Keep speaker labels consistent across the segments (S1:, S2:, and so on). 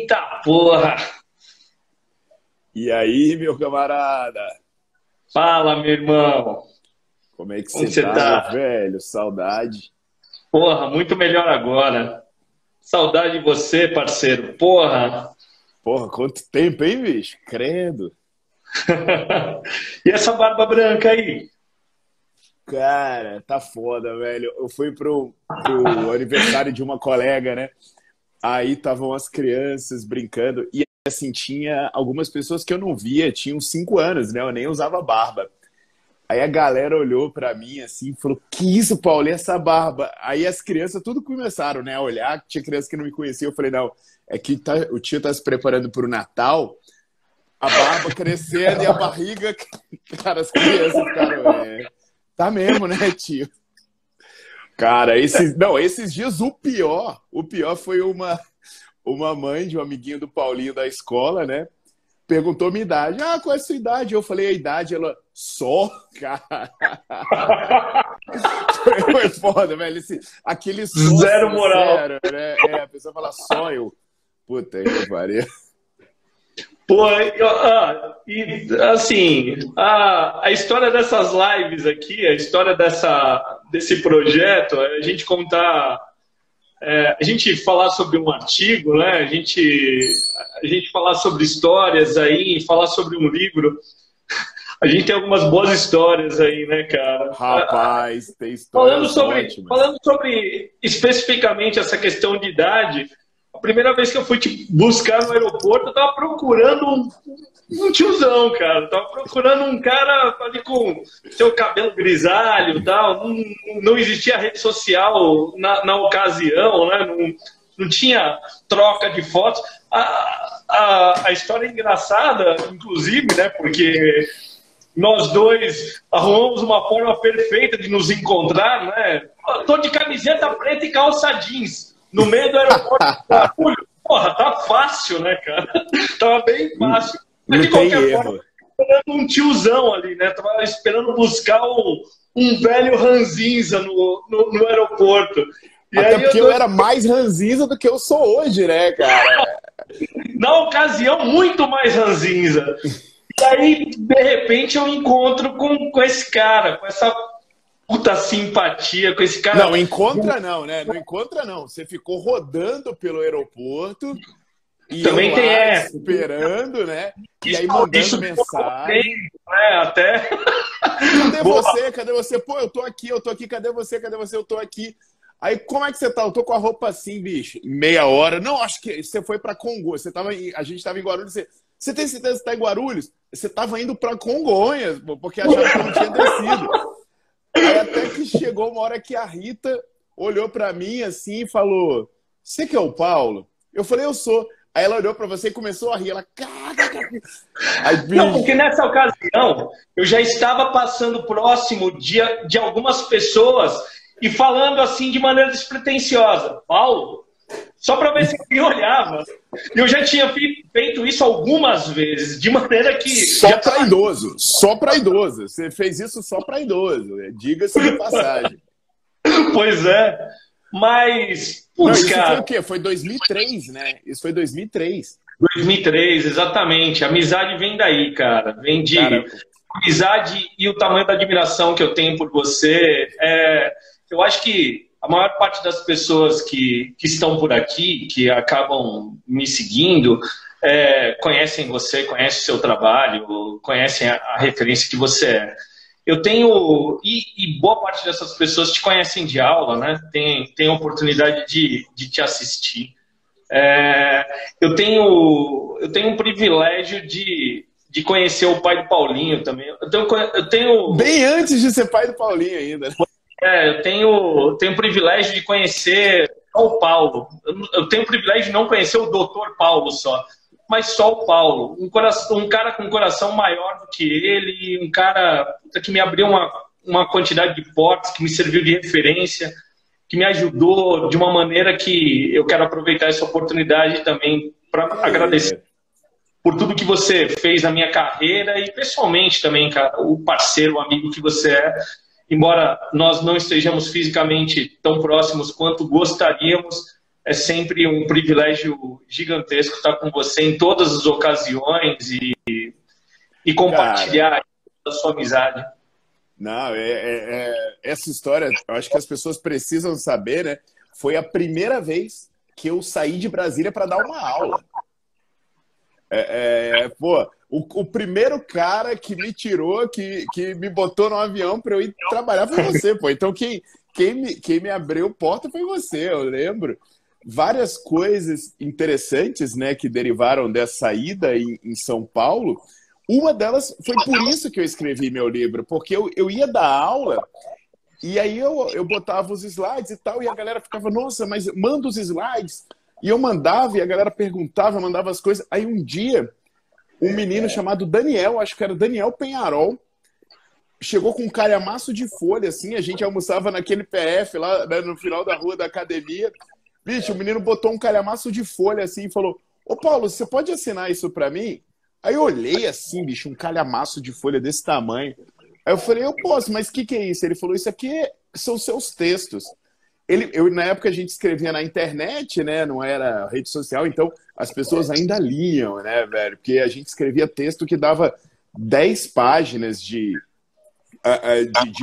S1: Eita porra!
S2: E aí, meu camarada?
S1: Fala, meu irmão!
S2: Como é que
S1: Como
S2: você
S1: você
S2: tá,
S1: tá?
S2: velho? Saudade.
S1: Porra, muito melhor agora. Saudade de você, parceiro. Porra!
S2: Porra, quanto tempo, hein, bicho? Credo.
S1: E essa barba branca aí?
S2: Cara, tá foda, velho. Eu fui pro aniversário de uma colega, né? Aí estavam as crianças brincando. E assim, tinha algumas pessoas que eu não via, tinham 5 anos, né? Eu nem usava barba. Aí a galera olhou pra mim assim e falou: Que isso, Paulo, e essa barba? Aí as crianças tudo começaram, né, a olhar. Tinha criança que não me conhecia. Eu falei: Não, é que o tio tá se preparando pro Natal, a barba crescendo e a barriga. Cara, as crianças ficaram: Tá mesmo, né, tio? Cara, esses dias o pior foi uma mãe de um amiguinho do Paulinho da escola, né? Perguntou minha idade. Ah, qual é a sua idade? Eu falei a idade, ela, só? Cara, foi foda, velho. Aquele só
S1: Zero moral.
S2: sincero, né? A pessoa fala só, eu. Puta, aí eu parei.
S1: Pô, e assim, a história dessas lives aqui, a história desse projeto, a gente contar, a gente falar sobre um artigo, né? A gente falar sobre histórias aí, falar sobre um livro. A gente tem algumas boas histórias aí, né, cara?
S2: Rapaz, tem
S1: Falando
S2: histórias
S1: sobre,
S2: ótimas.
S1: falando sobre especificamente essa questão de idade, a primeira vez que eu fui te buscar no aeroporto, eu tava procurando um tiozão, cara. Tava procurando um cara ali com seu cabelo grisalho e tal. Não existia rede social na ocasião, né? Não tinha troca de fotos. A história é engraçada, inclusive, né? Porque nós dois arrumamos uma forma perfeita de nos encontrar, né? Eu tô de camiseta preta e calça jeans no meio do aeroporto. Porra, tá fácil, né, cara? Tava bem fácil. Mas
S2: Não
S1: de
S2: tem
S1: qualquer forma,
S2: erro.
S1: esperando um tiozão ali, né? Tava esperando buscar um velho ranzinza no aeroporto. E
S2: Até
S1: aí
S2: porque eu era mais ranzinza do que eu sou hoje, né, cara?
S1: na ocasião, muito mais ranzinza. E aí, de repente, eu encontro com esse cara, com essa puta simpatia, com esse cara.
S2: Não encontra não, né? Não encontra não. Você ficou rodando pelo aeroporto e eu
S1: Também tem
S2: lá
S1: essa.
S2: esperando, né? E aí
S1: Isso
S2: mandando
S1: me
S2: mensagem.
S1: né? Até.
S2: Cadê
S1: Boa.
S2: você? Cadê você? Pô, eu tô aqui, cadê você? Cadê você? Eu tô aqui. Aí, como é que você tá? Eu tô com a roupa assim, bicho. Meia hora. Não, acho que você foi pra Congonhas. A gente tava em Guarulhos. Você tem certeza que você tá em Guarulhos? Você tava indo pra Congonhas, pô, porque achava que eu não tinha descido. Aí até que chegou uma hora que a Rita olhou pra mim assim e falou: Você que é o Paulo? Eu falei: Eu sou. Aí ela olhou pra você e começou a rir. Ela, cara. Aí,
S1: Não, porque
S2: bicho.
S1: nessa ocasião eu já estava passando próximo de algumas pessoas e falando assim de maneira despretensiosa. Paulo, só para ver se alguém olhava. Eu já tinha feito isso algumas vezes, de maneira que
S2: Só
S1: já
S2: pra
S1: estava.
S2: idoso. Só pra idoso. Você fez isso só pra idoso. Diga-se de passagem.
S1: Pois é. Mas,
S2: Não,
S1: putz,
S2: isso foi o
S1: cara,
S2: quê? Foi 2003, né? Isso foi 2003.
S1: 2003, exatamente. A amizade vem daí, cara. Vem de
S2: Cara,
S1: amizade e o tamanho da admiração que eu tenho por você. Eu acho que a maior parte das pessoas que estão por aqui, que acabam me seguindo, conhecem você, conhecem o seu trabalho, conhecem a referência que você é. Eu tenho, e boa parte dessas pessoas te conhecem de aula, né? Tem a oportunidade de te assistir. É, eu tenho um privilégio de conhecer o pai do Paulinho também.
S2: bem antes de ser pai do Paulinho ainda, né?
S1: Eu tenho o privilégio de conhecer só o Paulo. Eu tenho o privilégio de não conhecer o doutor Paulo só, mas só o Paulo. Um cara com um coração maior do que ele, um cara que me abriu uma quantidade de portas, que me serviu de referência, que me ajudou de uma maneira que eu quero aproveitar essa oportunidade também para agradecer por tudo que você fez na minha carreira e pessoalmente também, cara, o parceiro, o amigo que você é. Embora nós não estejamos fisicamente tão próximos quanto gostaríamos, É sempre um privilégio gigantesco estar com você em todas as ocasiões e compartilhar, cara, a sua amizade.
S2: Não, essa história, eu acho que as pessoas precisam saber, né? Foi a primeira vez que eu saí de Brasília para dar uma aula. Pô, o primeiro cara que me tirou, que me botou no avião para eu ir trabalhar foi você, pô. Então quem me abriu porta foi você, eu lembro. Várias coisas interessantes, né, que derivaram dessa ida em São Paulo. Uma delas foi por isso que eu escrevi meu livro, porque eu ia dar aula e aí eu botava os slides e tal, e a galera ficava, nossa, mas manda os slides. E eu mandava, e a galera perguntava, mandava as coisas. Aí um dia, um menino chamado Daniel, acho que era Daniel Penharol, chegou com um calhamaço de folha, assim, a gente almoçava naquele PF lá, né, no final da rua da academia. Bicho, o menino botou um calhamaço de folha, assim, e falou, ô Paulo, você pode assinar isso pra mim? Aí eu olhei assim, bicho, um calhamaço de folha desse tamanho. Aí eu falei, eu posso, mas o que é isso? Ele falou, isso aqui são seus textos. Na época a gente escrevia na internet, né? Não era rede social, então as pessoas ainda liam, né, velho? Porque a gente escrevia texto que dava 10 páginas de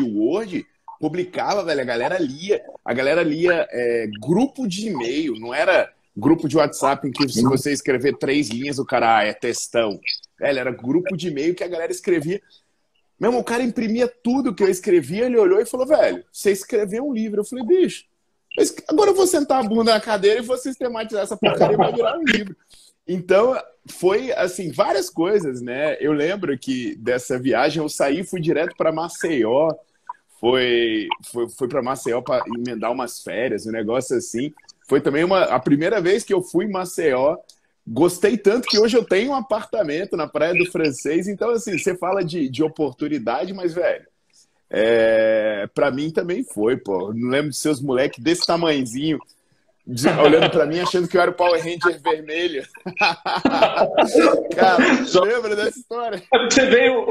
S2: Word, publicava, velho, a galera lia grupo de e-mail, não era grupo de WhatsApp em que se você escrever 3 linhas, o cara é textão. Velho, era grupo de e-mail que a galera escrevia. Mesmo o cara imprimia tudo que eu escrevia, ele olhou e falou, velho, você escreveu um livro. Eu falei, bicho, agora eu vou sentar a bunda na cadeira e vou sistematizar essa porcaria e vai virar um livro. Então, foi, assim, várias coisas, né? Eu lembro que dessa viagem eu saí e fui direto para Maceió. Foi para Maceió para emendar umas férias, um negócio assim. Foi também a primeira vez que eu fui em Maceió. Gostei tanto que hoje eu tenho um apartamento na Praia do Francês. Então, assim, você fala de oportunidade, mas, velho, pra mim também foi, pô. Não lembro de seus moleques desse tamanhozinho, olhando pra mim, achando que eu era o Power Ranger vermelho. Cara, lembra dessa história?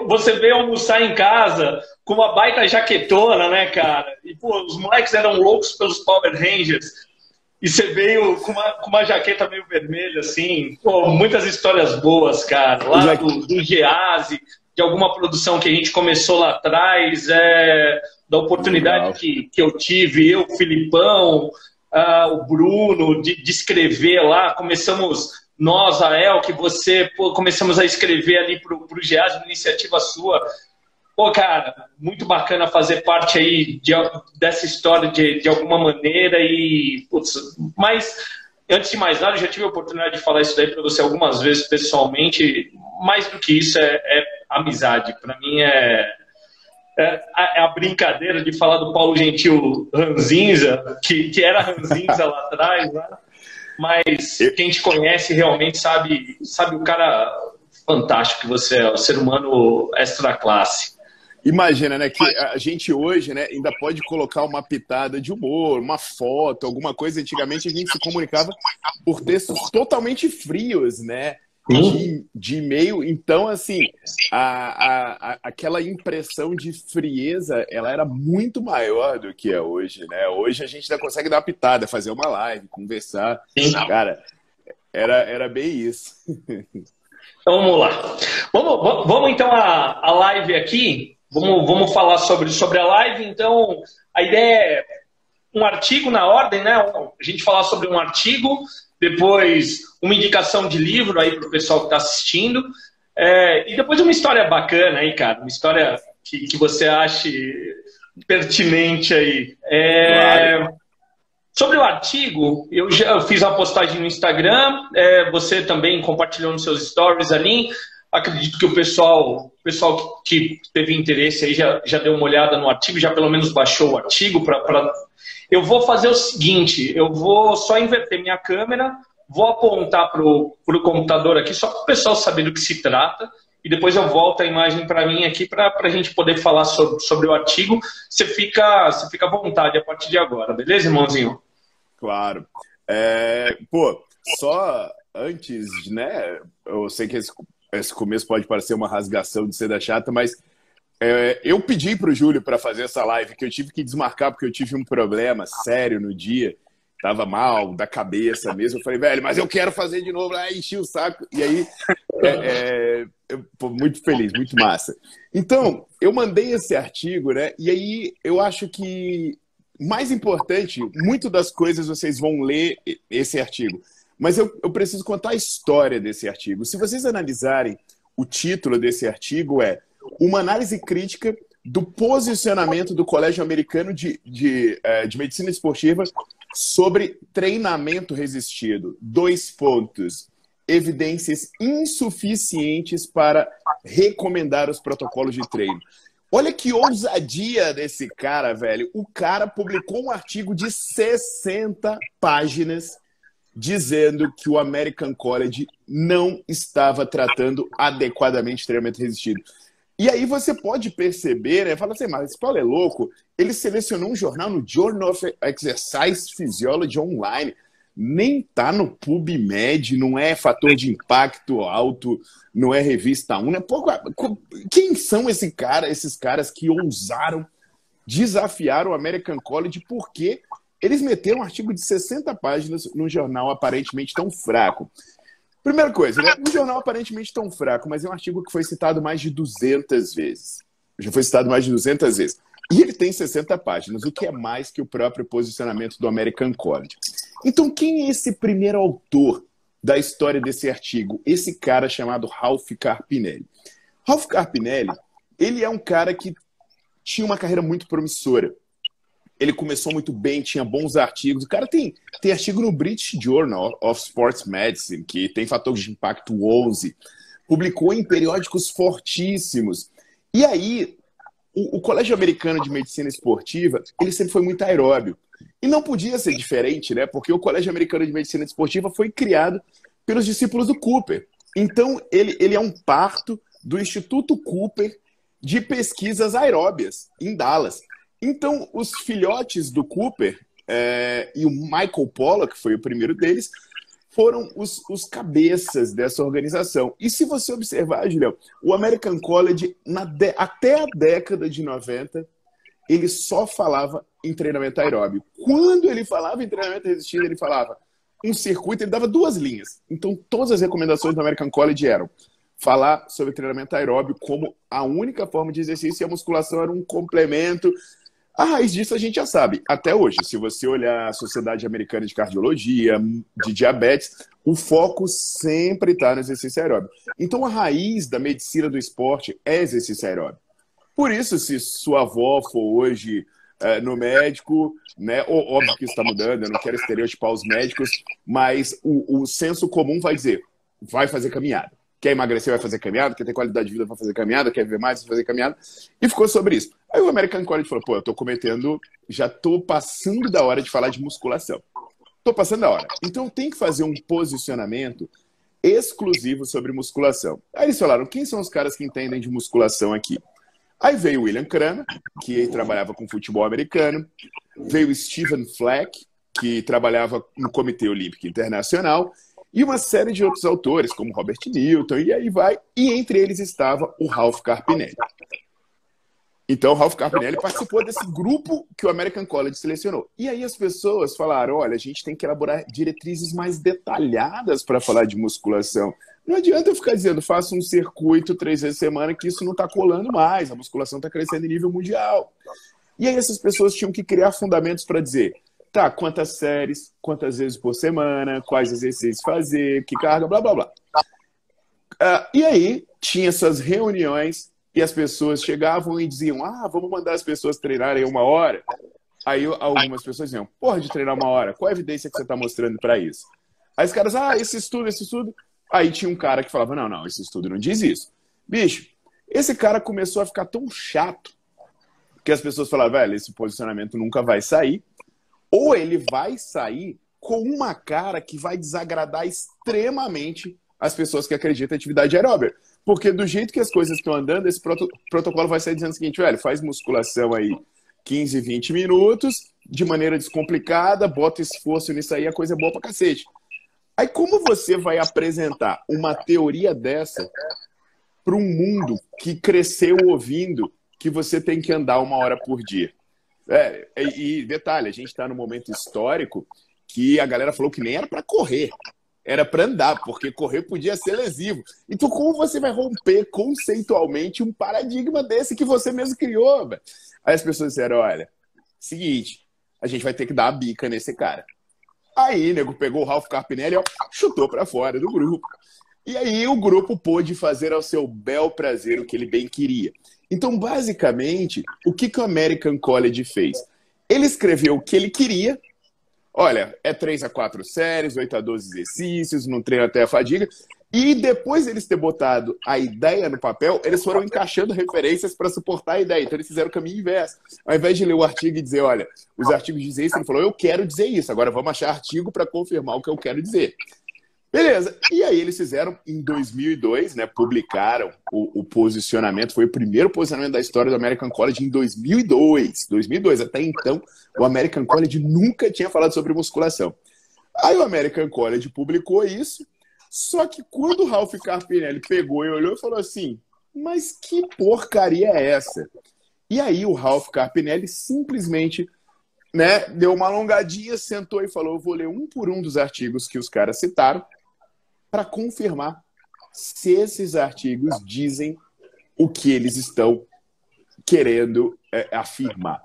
S1: Você veio almoçar em casa com uma baita jaquetona, né, cara? E, pô, os moleques eram loucos pelos Power Rangers. E você veio com uma jaqueta meio vermelha, assim. Pô, muitas histórias boas, cara. Lá do Gease, de alguma produção que a gente começou lá atrás, da oportunidade que eu tive, eu, o Filipão, o Bruno, de escrever lá. Começamos, nós, a El, que você, pô, começamos a escrever ali pro Gease, uma iniciativa sua. Pô, cara, muito bacana fazer parte aí dessa história de alguma maneira putz, mas, antes de mais nada, eu já tive a oportunidade de falar isso daí para você algumas vezes pessoalmente. Mais do que isso é amizade. Para mim é a brincadeira de falar do Paulo Gentil Ranzinza, que era Ranzinza lá atrás, né? Mas quem te conhece realmente sabe o cara fantástico que você é, o ser humano extra classe.
S2: Imagina, né, que a gente hoje, né, ainda pode colocar uma pitada de humor, uma foto, alguma coisa. Antigamente a gente se comunicava por textos totalmente frios, né, de e-mail. Então, assim, aquela impressão de frieza, ela era muito maior do que é hoje, né? Hoje a gente ainda consegue dar uma pitada, fazer uma live, conversar. Sim. Cara, era bem isso.
S1: Então, vamos lá. Vamos então a live aqui. Vamos falar sobre a live. Então, a ideia é um artigo na ordem, né? A gente falar sobre um artigo, depois uma indicação de livro aí para o pessoal que está assistindo, e depois uma história bacana aí, cara. Uma história que você ache pertinente aí.
S2: Claro.
S1: Sobre o artigo, eu já fiz uma postagem no Instagram, você também compartilhou nos seus stories ali. Acredito que o pessoal que teve interesse aí já deu uma olhada no artigo, já pelo menos baixou o artigo. Eu vou fazer o seguinte, eu vou só inverter minha câmera, vou apontar para o computador aqui, só para o pessoal saber do que se trata, e depois eu volto a imagem para mim aqui para a gente poder falar sobre o artigo. Você fica à vontade a partir de agora, beleza, irmãozinho?
S2: Claro. Pô, só antes, né, eu sei que esse começo pode parecer uma rasgação de seda chata, mas eu pedi para o Júlio para fazer essa live, que eu tive que desmarcar porque eu tive um problema sério no dia, tava mal da cabeça mesmo. Eu falei, velho, mas eu quero fazer de novo. Aí enchi o saco. E aí, eu tô muito feliz, muito massa. Então, eu mandei esse artigo, né? E aí, eu acho que, mais importante, muito das coisas vocês vão ler esse artigo. Mas eu preciso contar a história desse artigo. Se vocês analisarem, o título desse artigo é Uma análise crítica do posicionamento do Colégio Americano de Medicina Esportiva sobre treinamento resistido. 2 pontos. Evidências insuficientes para recomendar os protocolos de treino. Olha que ousadia desse cara, velho. O cara publicou um artigo de 60 páginas dizendo que o American College não estava tratando adequadamente treinamento resistido. E aí você pode perceber, né? Fala assim, mas esse Paulo é louco. Ele selecionou um jornal no Journal of Exercise Physiology Online. Nem tá no PubMed, não é fator de impacto alto, não é revista 1. Né? Pô, quem são esses caras que ousaram desafiar o American College? Porque eles meteram um artigo de 60 páginas num jornal aparentemente tão fraco. Primeira coisa, né? Um jornal aparentemente tão fraco, mas é um artigo que foi citado mais de 200 vezes. Já foi citado mais de 200 vezes. E ele tem 60 páginas, o que é mais que o próprio posicionamento do American College. Então, quem é esse primeiro autor da história desse artigo? Esse cara chamado Ralph Carpinelli. Ralph Carpinelli, ele é um cara que tinha uma carreira muito promissora. Ele começou muito bem, tinha bons artigos. O cara tem artigo no British Journal of Sports Medicine, que tem fator de impacto 11. Publicou em periódicos fortíssimos. E aí, o Colégio Americano de Medicina Esportiva, ele sempre foi muito aeróbio. E não podia ser diferente, né? Porque o Colégio Americano de Medicina Esportiva foi criado pelos discípulos do Cooper. Então, ele é um parto do Instituto Cooper de pesquisas aeróbias, em Dallas. Então, os filhotes do Cooper e o Michael Pollock, que foi o primeiro deles, foram os cabeças dessa organização. E se você observar, Julião, o American College, até a década de 90, ele só falava em treinamento aeróbio. Quando ele falava em treinamento resistido, ele falava um circuito, ele dava 2 linhas. Então, todas as recomendações do American College eram falar sobre treinamento aeróbio como a única forma de exercício e a musculação era um complemento. A raiz disso a gente já sabe. Até hoje, se você olhar a Sociedade Americana de Cardiologia, de diabetes, o foco sempre está no exercício aeróbio. Então, a raiz da medicina do esporte é exercício aeróbio. Por isso, se sua avó for hoje no médico, né, óbvio que isso está mudando, eu não quero estereotipar os médicos, mas o senso comum vai dizer, vai fazer caminhada. Quer emagrecer, vai fazer caminhada. Quer ter qualidade de vida, vai fazer caminhada. Quer viver mais, vai fazer caminhada. E ficou sobre isso. Aí o American College falou, pô, já tô passando da hora de falar de musculação. Tô passando da hora. Então tem que fazer um posicionamento exclusivo sobre musculação. Aí eles falaram, quem são os caras que entendem de musculação aqui? Aí veio o William Kramer, que trabalhava com futebol americano. Veio o Stephen Fleck, que trabalhava no Comitê Olímpico Internacional. E uma série de outros autores, como Robert Newton, e aí vai. E entre eles estava o Ralph Carpinelli. Então, o Ralph Carpinelli participou desse grupo que o American College selecionou. E aí as pessoas falaram, olha, a gente tem que elaborar diretrizes mais detalhadas para falar de musculação. Não adianta eu ficar dizendo, faça um circuito 3 vezes por semana, que isso não está colando mais. A musculação está crescendo em nível mundial. E aí essas pessoas tinham que criar fundamentos para dizer, tá, quantas séries, quantas vezes por semana, quais exercícios fazer, que carga, blá, blá, blá. E aí tinha essas reuniões e as pessoas chegavam e diziam, vamos mandar as pessoas treinarem 1 hora. Aí algumas pessoas diziam, porra de treinar 1 hora, qual a evidência que você está mostrando para isso? Aí os caras, esse estudo. Aí tinha um cara que falava, não, esse estudo não diz isso. Bicho, esse cara começou a ficar tão chato que as pessoas falavam, velho, esse posicionamento nunca vai sair. Ou ele vai sair com uma cara que vai desagradar extremamente as pessoas que acreditam em atividade aeróbica. Porque do jeito que as coisas estão andando, esse protocolo vai sair dizendo o seguinte, velho, faz musculação aí 15, 20 minutos, de maneira descomplicada, bota esforço nisso aí, a coisa é boa pra cacete. Aí como você vai apresentar uma teoria dessa para um mundo que cresceu ouvindo que você tem que andar 1 hora por dia? E detalhe, a gente está num momento histórico que a galera falou que nem era para correr, era para andar, porque correr podia ser lesivo. Então, como você vai romper conceitualmente um paradigma desse que você mesmo criou, velho? Aí as pessoas disseram, olha, seguinte, a gente vai ter que dar a bica nesse cara. Aí, nego, pegou o Ralph Carpinelli e chutou para fora do grupo. E aí o grupo pôde fazer ao seu bel prazer o que ele bem queria. Então, basicamente, o que o American College fez? Ele escreveu o que ele queria. Olha, é 3 a 4 séries, 8 a 12 exercícios, não treino até a fadiga. E depois de eles ter botado a ideia no papel, eles foram encaixando referências para suportar a ideia. Então eles fizeram o caminho inverso. Ao invés de ler o artigo e dizer, olha, os artigos dizem isso, ele falou, eu quero dizer isso. Agora vamos achar artigo para confirmar o que eu quero dizer. Beleza. E aí eles fizeram em 2002, né? Publicaram o posicionamento. Foi o primeiro posicionamento da história do American College em 2002. 2002. Até então, o American College nunca tinha falado sobre musculação. Aí o American College publicou isso. Só que quando o Ralph Carpinelli pegou e olhou e falou assim, mas que porcaria é essa? E aí o Ralph Carpinelli simplesmente, né, deu uma alongadinha, sentou e falou, eu vou ler um por um dos artigos que os caras citaram para confirmar se esses artigos dizem o que eles estão querendo afirmar.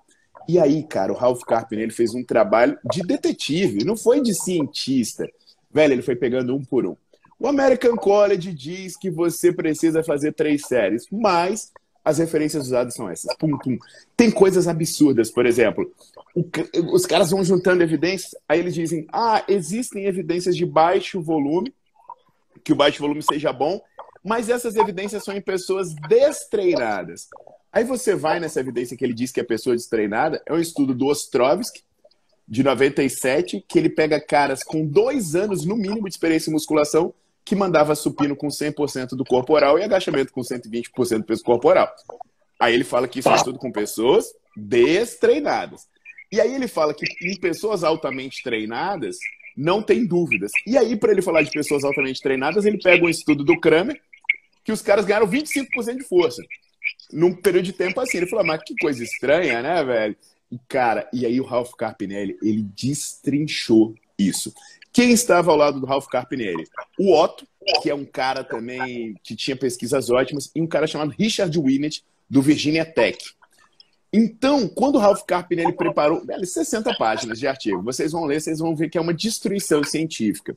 S2: E aí, cara, o Ralph Carpinelli fez um trabalho de detetive, não foi de cientista. Velho, ele foi pegando um por um. O American College diz que você precisa fazer 3 séries, mas as referências usadas são essas. Pum, pum. Tem coisas absurdas, por exemplo, os caras vão juntando evidências, aí eles dizem, existem evidências de baixo volume, que o baixo volume seja bom, mas essas evidências são em pessoas destreinadas. Aí você vai nessa evidência que ele diz que é pessoa destreinada, é um estudo do Ostrovsky, de 97, que ele pega caras com 2 anos, no mínimo, de experiência em musculação, que mandava supino com 100% do corporal e agachamento com 120% do peso corporal. Aí ele fala que isso é tudo com pessoas destreinadas. E aí ele fala que em pessoas altamente treinadas, não tem dúvidas. E aí, para ele falar de pessoas altamente treinadas, ele pega um estudo do Kramer, que os caras ganharam 25% de força. Num período de tempo assim. Ele falou, mas que coisa estranha, né, velho? E, cara, e aí o Ralph Carpinelli, ele destrinchou isso. Quem estava ao lado do Ralph Carpinelli? O Otto, que é um cara também que tinha pesquisas ótimas, e um cara chamado Richard Winnet, do Virginia Tech. Então, quando o Ralph Carpinelli preparou 60 páginas de artigo, vocês vão ler, vocês vão ver que é uma destruição científica.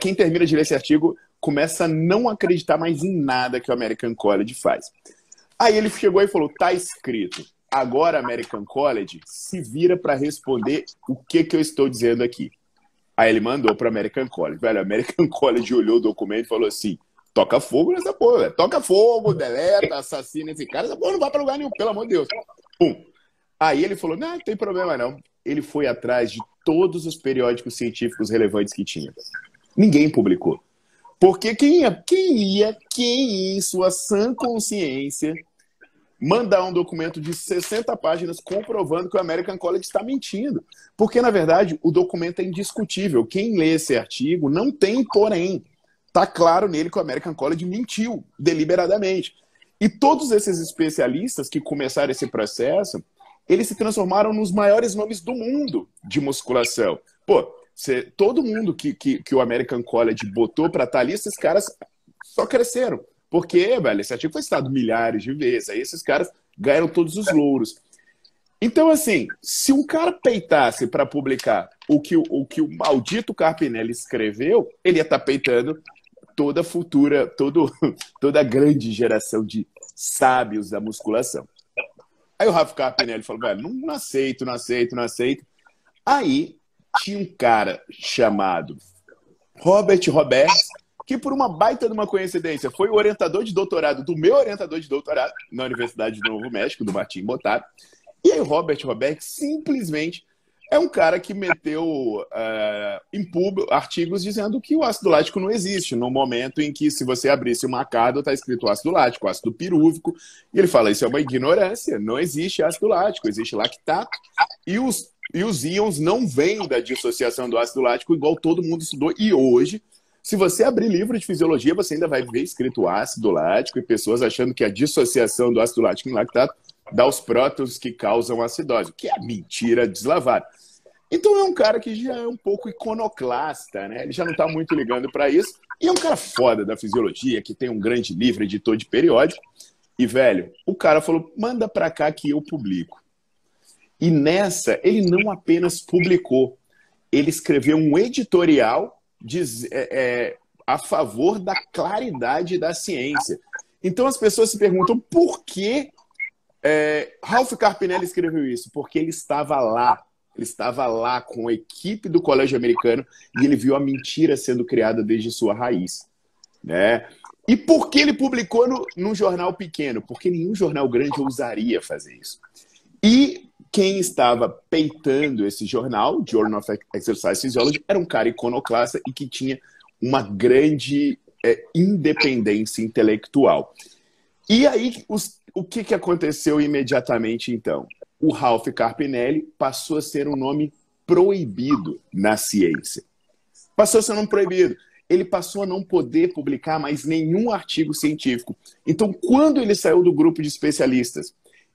S2: Quem termina de ler esse artigo começa a não acreditar mais em nada que o American College faz. Aí ele chegou e falou, tá escrito, agora American College se vira para responder o que eu estou dizendo aqui. Aí ele mandou para American College. Velho, American College olhou o documento e falou assim, toca fogo nessa porra, velho. Toca fogo, deleta, assassina esse cara, essa porra não vai para lugar nenhum, pelo amor de Deus. Pum. Aí ele falou, não tem problema não. Ele foi atrás de todos os periódicos científicos relevantes que tinha. Ninguém publicou. Porque quem ia, em sua sã consciência, mandar um documento de 60 páginas comprovando que o American College está mentindo? Porque, na verdade, o documento é indiscutível. Quem lê esse artigo não tem porém. Está claro nele que o American College mentiu deliberadamente. E todos esses especialistas que começaram esse processo, eles se transformaram nos maiores nomes do mundo de musculação. Pô, todo mundo que o American College botou para estar ali, esses caras só cresceram. Porque, velho, esse artigo foi citado milhares de vezes. Aí esses caras ganharam todos os louros. Então, assim, se um cara peitasse para publicar o que o maldito Carpinelli escreveu, ele ia estar peitando toda a grande geração de sábios da musculação. Aí o Ralph Carpinelli falou, velho, não aceito. Aí tinha um cara chamado Robert Roberts, que por uma baita de uma coincidência foi o orientador de doutorado do meu orientador de doutorado na Universidade do Novo México, do Martin Botaro. E aí o Robert Roberts simplesmente é um cara que meteu em público artigos dizendo que o ácido lático não existe, no momento em que, se você abrisse uma carta, está escrito ácido lático, ácido pirúvico, e ele fala, isso é uma ignorância, não existe ácido lático, existe lactato, e os íons não vêm da dissociação do ácido lático, igual todo mundo estudou, e hoje, se você abrir livro de fisiologia, você ainda vai ver escrito ácido lático, e pessoas achando que a dissociação do ácido lático em lactato dá os prótons que causam acidose, que é mentira deslavada. Então é um cara que já é um pouco iconoclasta, né? Ele já não está muito ligando para isso. E é um cara foda da fisiologia, que tem um grande livro, editor de periódico. E, velho, o cara falou, manda para cá que eu publico. E nessa, ele não apenas publicou, ele escreveu um editorial a favor da claridade da ciência. Então as pessoas se perguntam por que Ralph Carpinelli escreveu isso? Porque ele estava lá. Ele estava lá com a equipe do Colégio Americano e ele viu a mentira sendo criada desde sua raiz, né? E por que ele publicou num jornal pequeno? Porque nenhum jornal grande ousaria fazer isso. E quem estava peitando esse jornal, Journal of Exercise Physiology, era um cara iconoclasta e que tinha uma grande independência intelectual. E aí, o que aconteceu imediatamente, então? O Ralph Carpinelli passou a ser um nome proibido na ciência. Passou a ser um nome proibido. Ele passou a não poder publicar mais nenhum artigo científico. Então, quando ele saiu do grupo de especialistas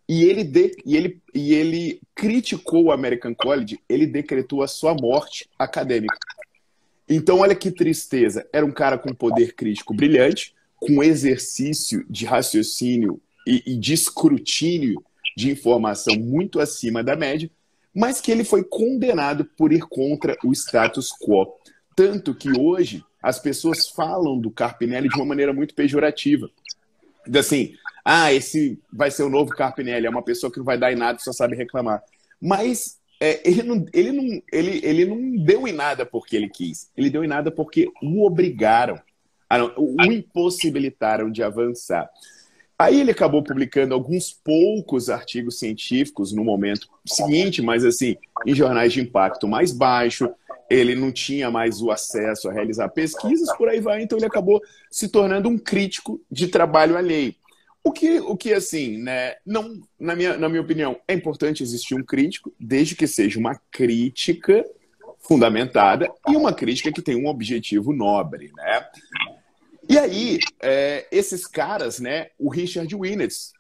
S2: e ele criticou o American College, ele decretou a sua morte acadêmica. Então, olha que tristeza. Era um cara com poder crítico brilhante, com exercício de raciocínio e de escrutínio de informação muito acima da média, mas que ele foi condenado por ir contra o status quo. Tanto que hoje as pessoas falam do Carpinelli de uma maneira muito pejorativa. Assim, esse vai ser o novo Carpinelli, é uma pessoa que não vai dar em nada, só sabe reclamar. Mas ele não deu em nada porque ele quis. Ele deu em nada porque o obrigaram, o impossibilitaram de avançar. Aí ele acabou publicando alguns poucos artigos científicos no momento seguinte, mas assim, em jornais de impacto mais baixo, ele não tinha mais o acesso a realizar pesquisas, por aí vai, então ele acabou se tornando um crítico de trabalho alheio. O que assim, né, não, na minha opinião, é importante existir um crítico, desde que seja uma crítica fundamentada e uma crítica que tenha um objetivo nobre, né? E aí, esses caras, né, o Richard Winnets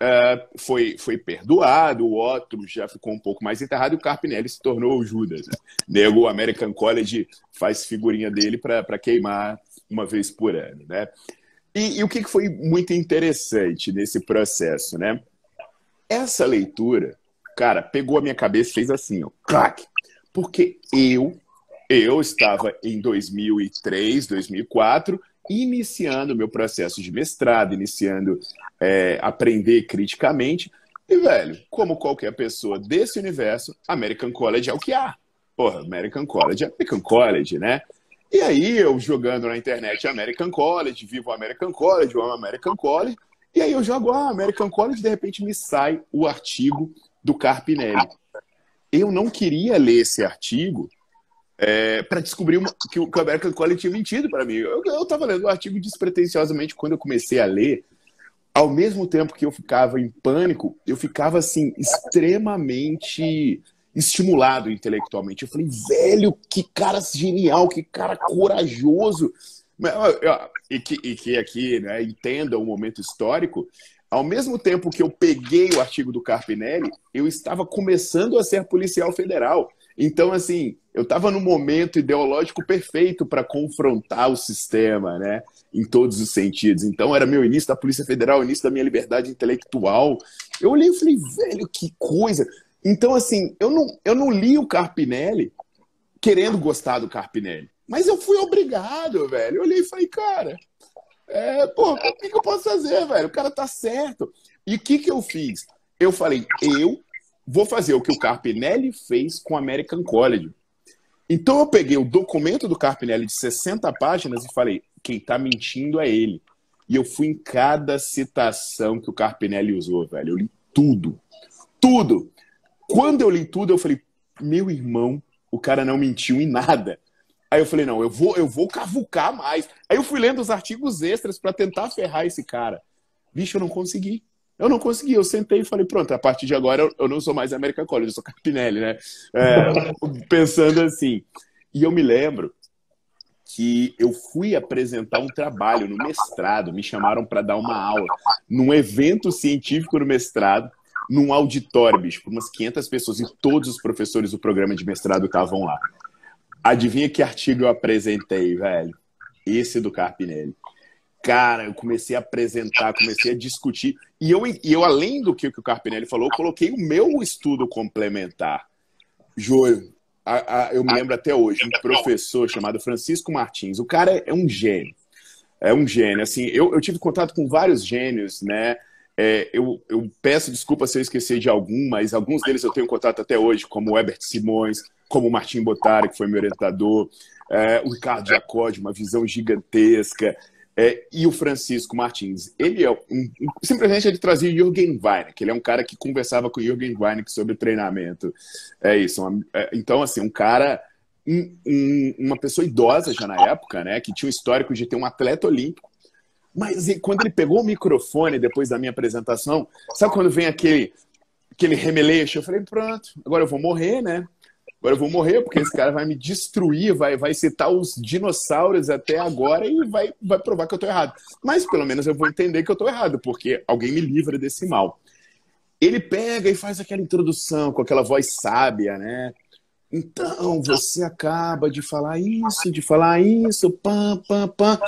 S2: foi perdoado, o outro já ficou um pouco mais enterrado e o Carpinelli se tornou o Judas. Né? O American College faz figurinha dele para queimar uma vez por ano. Né? E o que foi muito interessante nesse processo? Né? Essa leitura, cara, pegou a minha cabeça e fez assim, ó, clac! Porque eu estava em 2003, 2004... iniciando o meu processo de mestrado, iniciando aprender criticamente. E, velho, como qualquer pessoa desse universo, American College é o que há. Porra, American College é American College, né? E aí, eu jogando na internet American College, vivo American College, amo American College, e aí eu jogo American College e de repente me sai o artigo do Carpinelli. Eu não queria ler esse artigo para descobrir que o American College tinha mentido para mim. Eu estava lendo o artigo despretensiosamente quando eu comecei a ler. Ao mesmo tempo que eu ficava em pânico, eu ficava assim, extremamente estimulado intelectualmente. Eu falei, velho, que cara genial, que cara corajoso. E que aqui, né, entenda o momento histórico. Ao mesmo tempo que eu peguei o artigo do Carpinelli, eu estava começando a ser policial federal. Então, assim, eu estava no momento ideológico perfeito para confrontar o sistema, né? Em todos os sentidos. Então, era meu início da Polícia Federal, início da minha liberdade intelectual. Eu olhei e falei, velho, que coisa. Então, assim, eu não li o Carpinelli querendo gostar do Carpinelli. Mas eu fui obrigado, velho. Eu olhei e falei, cara, o que eu posso fazer, velho? O cara tá certo. E o que eu fiz? Eu falei, eu vou fazer o que o Carpinelli fez com o American College. Então eu peguei o documento do Carpinelli de 60 páginas e falei, quem está mentindo é ele. E eu fui em cada citação que o Carpinelli usou, velho. Eu li tudo. Tudo. Quando eu li tudo, eu falei, meu irmão, o cara não mentiu em nada. Aí eu falei, não, eu vou cavucar mais. Aí eu fui lendo os artigos extras para tentar ferrar esse cara. Bicho, eu não consegui. Eu sentei e falei, pronto, a partir de agora eu não sou mais American College, eu sou Carpinelli, né? Pensando assim. E eu me lembro que eu fui apresentar um trabalho no mestrado, me chamaram para dar uma aula num evento científico no mestrado, num auditório, bicho, por umas 500 pessoas, e todos os professores do programa de mestrado estavam lá. Adivinha que artigo eu apresentei, velho? Esse do Carpinelli. Cara, eu comecei a apresentar, comecei a discutir. E eu além do que o Carpinelli falou, eu coloquei o meu estudo complementar. Júlio, eu me lembro até hoje, um professor chamado Francisco Martins. O cara é um gênio. É um gênio. Assim, eu tive contato com vários gênios, né? Eu peço desculpa se eu esquecer de algum, mas alguns deles eu tenho contato até hoje, como o Herbert Simões, como o Martim Botara, que foi meu orientador, o Ricardo Jacó, de uma visão gigantesca, e o Francisco Martins. Ele simplesmente ele trazia o Jürgen Weinig, que ele é um cara que conversava com o Jürgen Weinig sobre treinamento. É isso. Então, assim, um cara, uma pessoa idosa já na época, né, que tinha um histórico de ter um atleta olímpico. Mas quando ele pegou o microfone depois da minha apresentação, sabe quando vem aquele remeleixo? Eu falei, pronto, agora eu vou morrer, né? Agora eu vou morrer porque esse cara vai me destruir, vai citar os dinossauros até agora e vai provar que eu tô errado. Mas pelo menos eu vou entender que eu tô errado, porque alguém me livra desse mal. Ele pega e faz aquela introdução com aquela voz sábia, né? Então, você acaba de falar isso, pam, pam, pam.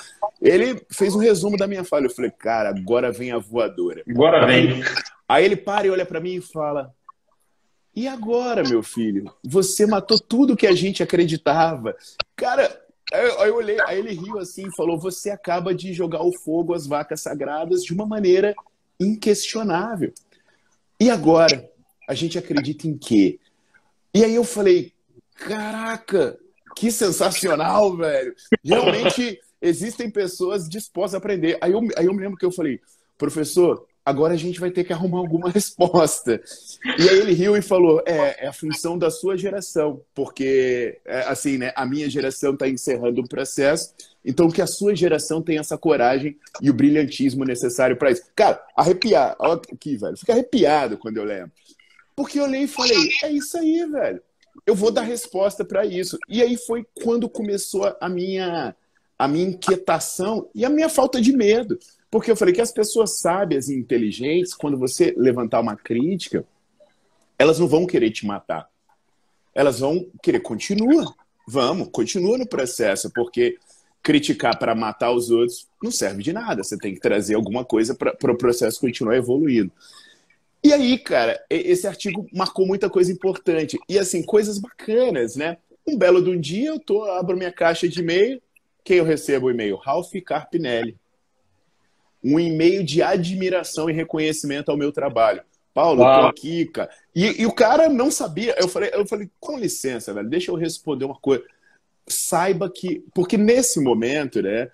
S2: Ele fez um resumo da minha fala. Eu falei, cara, agora vem a voadora.
S1: Agora vem.
S2: Aí ele para e olha pra mim e fala, e agora, meu filho? Você matou tudo que a gente acreditava. Cara, aí eu olhei, aí ele riu assim e falou, você acaba de jogar ao fogo as vacas sagradas de uma maneira inquestionável. E agora? A gente acredita em quê? E aí eu falei, caraca, que sensacional, velho. Realmente existem pessoas dispostas a aprender. Aí eu me lembro que eu falei, professor, agora a gente vai ter que arrumar alguma resposta. E aí ele riu e falou, é a função da sua geração, porque, assim, né, a minha geração está encerrando um processo, então que a sua geração tenha essa coragem e o brilhantismo necessário para isso. Cara, arrepiar, olha aqui, velho, fica arrepiado quando eu lembro. Porque eu olhei e falei, é isso aí, velho. Eu vou dar resposta para isso. E aí foi quando começou a minha inquietação e a minha falta de medo. Porque eu falei que as pessoas sábias e inteligentes, quando você levantar uma crítica, elas não vão querer te matar. Elas vão querer, continua no processo, porque criticar para matar os outros não serve de nada. Você tem que trazer alguma coisa para o processo continuar evoluindo. E aí, cara, esse artigo marcou muita coisa importante. E, assim, coisas bacanas, né? Um belo de um dia, abro minha caixa de e-mail. Quem eu recebo o e-mail? Ralph Carpinelli. Um e-mail de admiração e reconhecimento ao meu trabalho. Paulo, eu tô aqui, cara. E o cara não sabia. Eu falei, com licença, velho, deixa eu responder uma coisa. Saiba que... Porque nesse momento, né?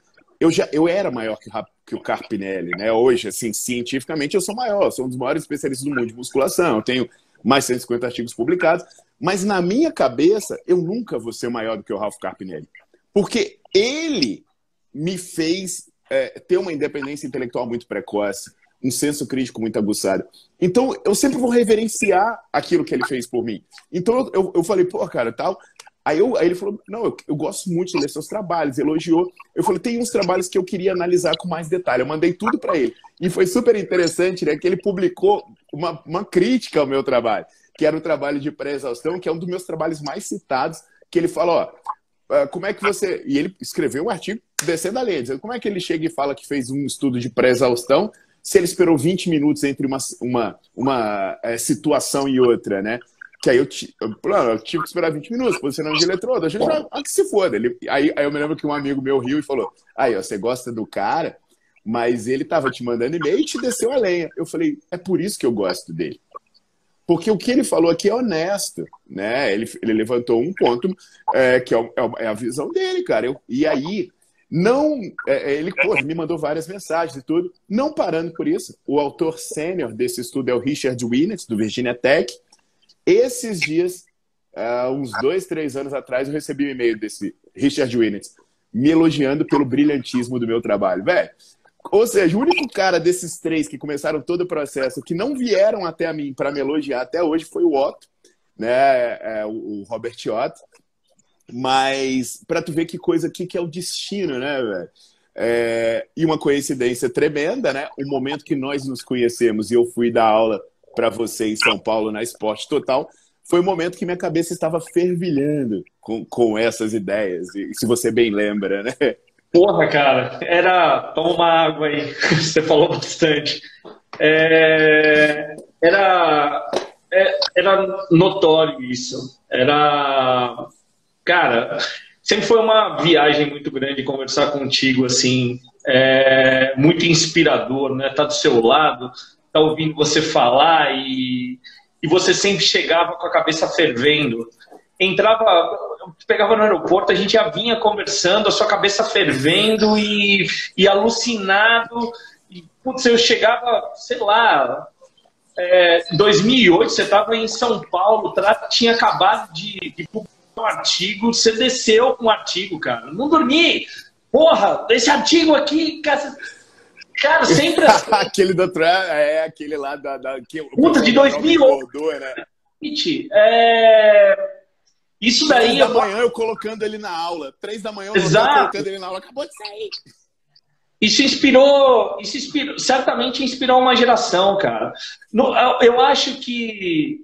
S2: Eu era maior que o Carpinelli, né? Hoje, assim, cientificamente, eu sou maior. Eu sou um dos maiores especialistas do mundo de musculação. Eu tenho mais de 150 artigos publicados. Mas na minha cabeça, eu nunca vou ser maior do que o Ralph Carpinelli. Porque ele me fez ter uma independência intelectual muito precoce, um senso crítico muito aguçado. Então, eu sempre vou reverenciar aquilo que ele fez por mim. Então, eu falei, pô, cara, tal... Aí ele falou, não, eu gosto muito de ler seus trabalhos, elogiou. Eu falei, tem uns trabalhos que eu queria analisar com mais detalhe. Eu mandei tudo para ele. E foi super interessante, né, que ele publicou uma crítica ao meu trabalho, que era o trabalho de pré-exaustão, que é um dos meus trabalhos mais citados, que ele fala, como é que você... E ele escreveu um artigo descendo a lei, dizendo como é que ele chega e fala que fez um estudo de pré-exaustão se ele esperou 20 minutos entre uma situação e outra, né? Que aí eu tive que esperar 20 minutos, posicionando de eletrodo. A gente vai, que se foda. Aí eu me lembro que um amigo meu riu e falou, aí, ó, você gosta do cara, mas ele tava te mandando e-mail e te desceu a lenha. Eu falei, é por isso que eu gosto dele. Porque o que ele falou aqui é honesto, né? Ele levantou um ponto que é a visão dele, cara. E aí, ele me mandou várias mensagens e tudo. Não parando por isso, o autor sênior desse estudo é o Richard Winnett, do Virginia Tech. Esses dias, uns 2, 3 anos atrás, eu recebi um e-mail desse Richard Winnett me elogiando pelo brilhantismo do meu trabalho. Velho, ou seja, o único cara desses 3 que começaram todo o processo que não vieram até mim para me elogiar até hoje foi o Otto, né? O Robert Otto. Mas para tu ver que coisa aqui que é o destino, né, velho? E uma coincidência tremenda, né? O momento que nós nos conhecemos e eu fui dar aula para você em São Paulo, na Esporte Total, foi o momento que minha cabeça estava fervilhando com essas ideias, e se você bem lembra, né?
S1: Porra, cara, toma uma água aí, você falou bastante. Era notório isso. Cara, sempre foi uma viagem muito grande conversar contigo, assim, muito inspirador, né? Tá do seu lado, tá ouvindo você falar e você sempre chegava com a cabeça fervendo. Pegava no aeroporto, a gente já vinha conversando, a sua cabeça fervendo e alucinado. E, putz, eu chegava, sei lá, em 2008, você estava em São Paulo, tinha acabado de publicar um artigo, você desceu com o artigo, cara. Não dormi. Porra, esse artigo aqui, cara, sempre assim.
S2: Aquele do Trump, aquele lá
S1: Puta, de 2008.
S2: Né?
S1: Isso daí...
S2: 3 da manhã eu colocando ele na aula. 3 da manhã eu colocando ele na aula. Acabou de sair.
S1: Isso certamente inspirou uma geração, cara. Eu acho que,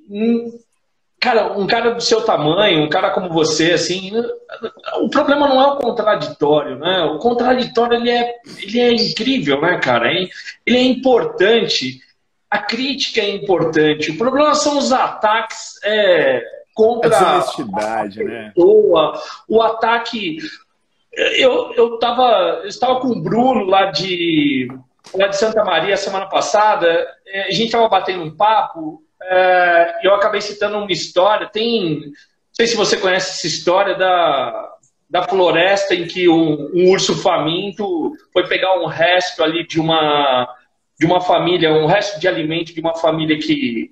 S1: cara, um cara do seu tamanho, um cara como você, assim, o problema não é o contraditório, né? O contraditório, ele é incrível, né, cara? Ele é importante, a crítica é importante. O problema são os ataques contra
S2: a desonestidade, né?
S1: O ataque... Eu estava com o Bruno lá de Santa Maria semana passada, a gente estava batendo um papo, e eu acabei citando uma história, não sei se você conhece essa história da floresta em que um urso faminto foi pegar um resto ali de uma família, um resto de alimento de uma família que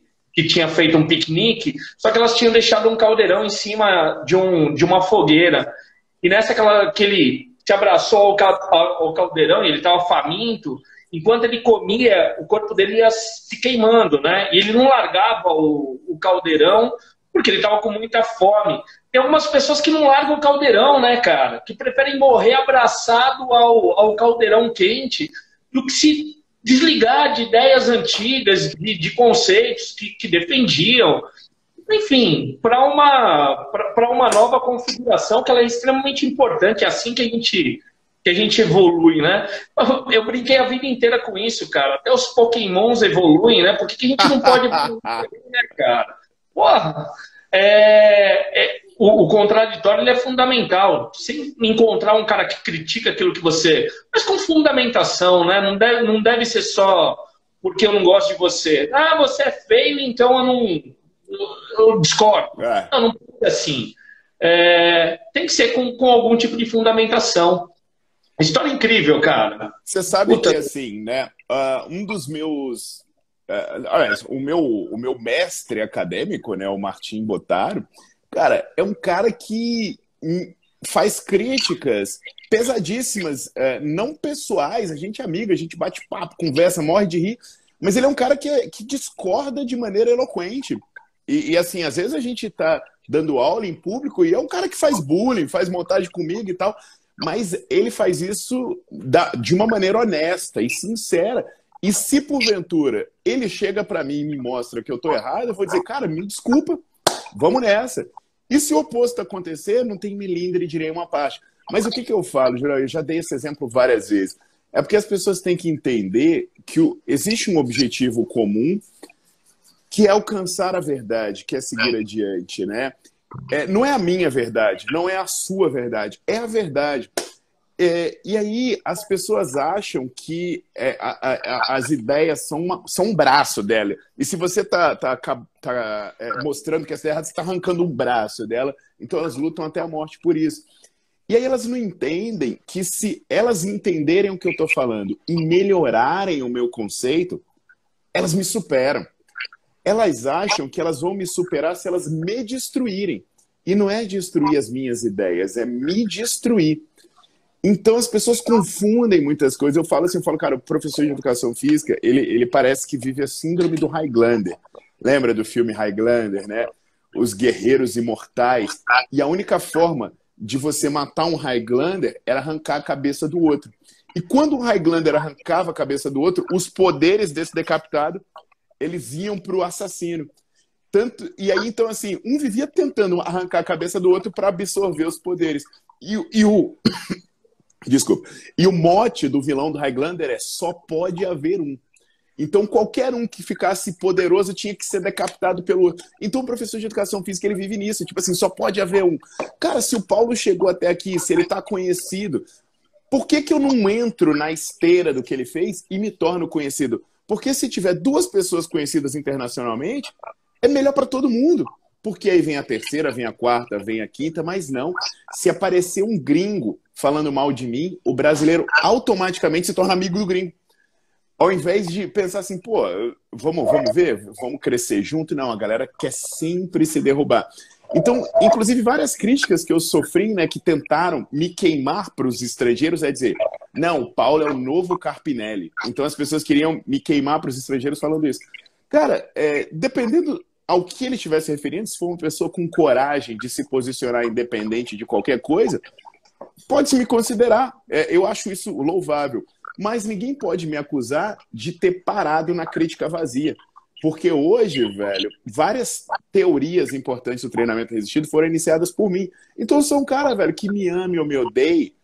S1: tinha feito um piquenique, só que elas tinham deixado um caldeirão em cima de uma fogueira. E nessa que ele se abraçou ao caldeirão, e ele estava faminto, enquanto ele comia, o corpo dele ia se queimando, né? E ele não largava o caldeirão, porque ele estava com muita fome. Tem algumas pessoas que não largam o caldeirão, né, cara? Que preferem morrer abraçado ao caldeirão quente do que se desligar de ideias antigas, de conceitos que defendiam. Enfim, para uma nova configuração que ela é extremamente importante, é assim que a gente evolui, né? Eu brinquei a vida inteira com isso, cara. Até os Pokémons evoluem, né? Por que a gente não pode evoluir, né, cara? Porra! O contraditório ele é fundamental. Sem encontrar um cara que critica aquilo que você... Mas com fundamentação, né? Não deve ser só porque eu não gosto de você. Ah, você é feio, então eu discordo. Não pode ser assim. Tem que ser com algum tipo de fundamentação. História incrível, cara.
S2: Você sabe que, assim, né? Um dos meus... o meu mestre acadêmico, né? O Martim Botaro, cara, é um cara que faz críticas pesadíssimas, não pessoais. A gente é amigo, a gente bate papo, conversa, morre de rir. Mas ele é um cara que discorda de maneira eloquente. E assim, às vezes a gente tá dando aula em público e é um cara que faz bullying, faz montagem comigo e tal, mas ele faz isso de uma maneira honesta e sincera. E se porventura ele chega para mim e me mostra que eu tô errado, eu vou dizer, cara, me desculpa, vamos nessa. E se o oposto acontecer, não tem milindre de nenhuma parte. Mas o que eu falo, Júlio? Eu já dei esse exemplo várias vezes. É porque as pessoas têm que entender que existe um objetivo comum, que é alcançar a verdade, que é seguir adiante, né? Não é a minha verdade, não é a sua verdade, é a verdade. E aí as pessoas acham que as ideias são um braço dela. E se você tá mostrando que essa é errada, você está arrancando um braço dela, então elas lutam até a morte por isso. E aí elas não entendem que se elas entenderem o que eu estou falando e melhorarem o meu conceito, elas me superam. Elas acham que elas vão me superar se elas me destruírem. E não é destruir as minhas ideias, é me destruir. Então as pessoas confundem muitas coisas. Eu falo, cara, o professor de educação física, ele parece que vive a síndrome do Highlander. Lembra do filme Highlander, né? Os guerreiros imortais. E a única forma de você matar um Highlander era arrancar a cabeça do outro. E quando um Highlander arrancava a cabeça do outro, os poderes desse decapitado eles iam pro assassino. E aí, então, assim, um vivia tentando arrancar a cabeça do outro para absorver os poderes. Desculpa. E o mote do vilão do Highlander é só pode haver um. Então, qualquer um que ficasse poderoso tinha que ser decapitado pelo outro. Então, o professor de educação física, ele vive nisso. Tipo assim, só pode haver um. Cara, se o Paulo chegou até aqui, se ele tá conhecido, por que que eu não entro na esteira do que ele fez e me torno conhecido? Porque se tiver duas pessoas conhecidas internacionalmente, é melhor para todo mundo. Porque aí vem a terceira, vem a quarta, vem a quinta, mas não. Se aparecer um gringo falando mal de mim, o brasileiro automaticamente se torna amigo do gringo. Ao invés de pensar assim, pô, vamos ver, vamos crescer junto. Não, a galera quer sempre se derrubar. Então, inclusive, várias críticas que eu sofri, né, que tentaram me queimar para os estrangeiros, é dizer, não, o Paulo é o novo Carpinelli. Então, as pessoas queriam me queimar para os estrangeiros falando isso. Cara, dependendo ao que ele estivesse referindo, se for uma pessoa com coragem de se posicionar independente de qualquer coisa, pode-se me considerar. Eu acho isso louvável. Mas ninguém pode me acusar de ter parado na crítica vazia. Porque hoje, velho, várias teorias importantes do treinamento resistido foram iniciadas por mim. Então eu sou um cara, velho, que me ame ou me odeie.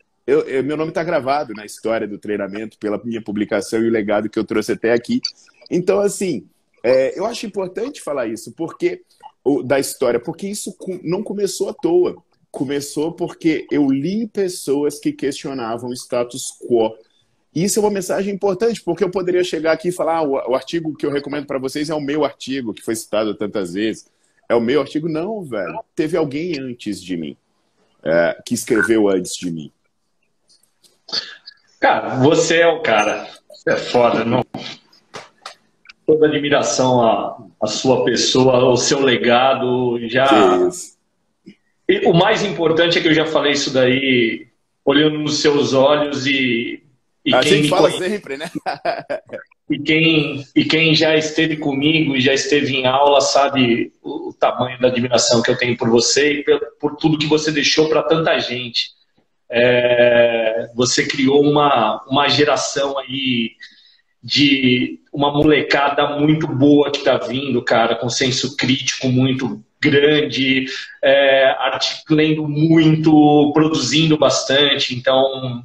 S2: Meu nome está gravado na história do treinamento pela minha publicação e o legado que eu trouxe até aqui. Então, assim, eu acho importante falar isso da história, porque isso não começou à toa. Começou porque eu li pessoas que questionavam o status quo. Isso é uma mensagem importante, porque eu poderia chegar aqui e falar o artigo que eu recomendo para vocês é o meu artigo, que foi citado tantas vezes. É o meu artigo? Não, velho. Teve alguém antes de mim, que escreveu antes de mim.
S1: Cara, você é o cara. Você é foda, não? Toda admiração à sua pessoa, ao seu legado. E o mais importante é que eu já falei isso daí, olhando nos seus olhos
S2: a gente fala sempre, né?
S1: e quem já esteve comigo e já esteve em aula sabe o tamanho da admiração que eu tenho por você e por tudo que você deixou para tanta gente. Você criou uma geração aí de uma molecada muito boa que está vindo, cara, com senso crítico muito grande, lendo muito, produzindo bastante. Então,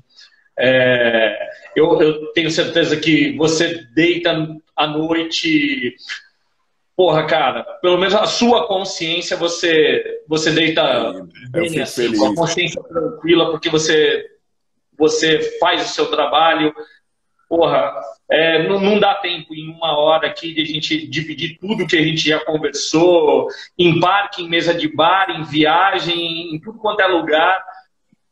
S1: eu tenho certeza que você deita à noite, porra, cara, pelo menos a sua consciência você deita bem assim, com a consciência tranquila, porque você faz o seu trabalho. Porra, não dá tempo em uma hora aqui de a gente dividir tudo que a gente já conversou, em parque, em mesa de bar, em viagem, em tudo quanto é lugar.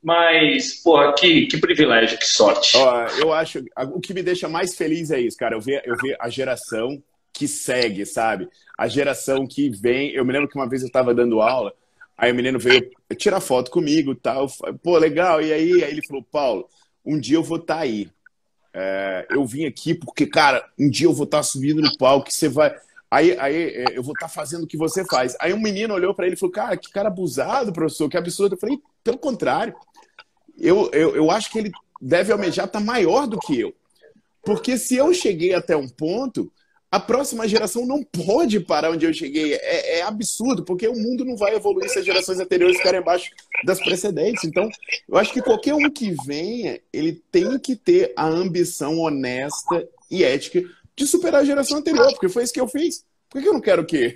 S1: Mas, porra, que privilégio, que sorte.
S2: Eu acho, o que me deixa mais feliz é isso, cara. Eu ver a geração que segue, sabe? A geração que vem. Eu me lembro que uma vez eu estava dando aula, aí o menino veio tirar foto comigo e tal. Pô, legal, e aí? Aí ele falou, Paulo, um dia eu vou estar aí. Eu vim aqui porque, cara, um dia eu vou estar subindo no palco, que você vai... Aí eu vou estar fazendo o que você faz. Aí um menino olhou para ele e falou, cara, que cara abusado, professor, que absurdo. Eu falei, pelo contrário. Eu acho que ele deve almejar estar maior do que eu. Porque se eu cheguei até um ponto, a próxima geração não pode parar onde eu cheguei. É absurdo, porque o mundo não vai evoluir se as gerações anteriores ficarem abaixo das precedentes. Então, eu acho que qualquer um que venha, ele tem que ter a ambição honesta e ética de superar a geração anterior, porque foi isso que eu fiz. Por que eu não quero o quê?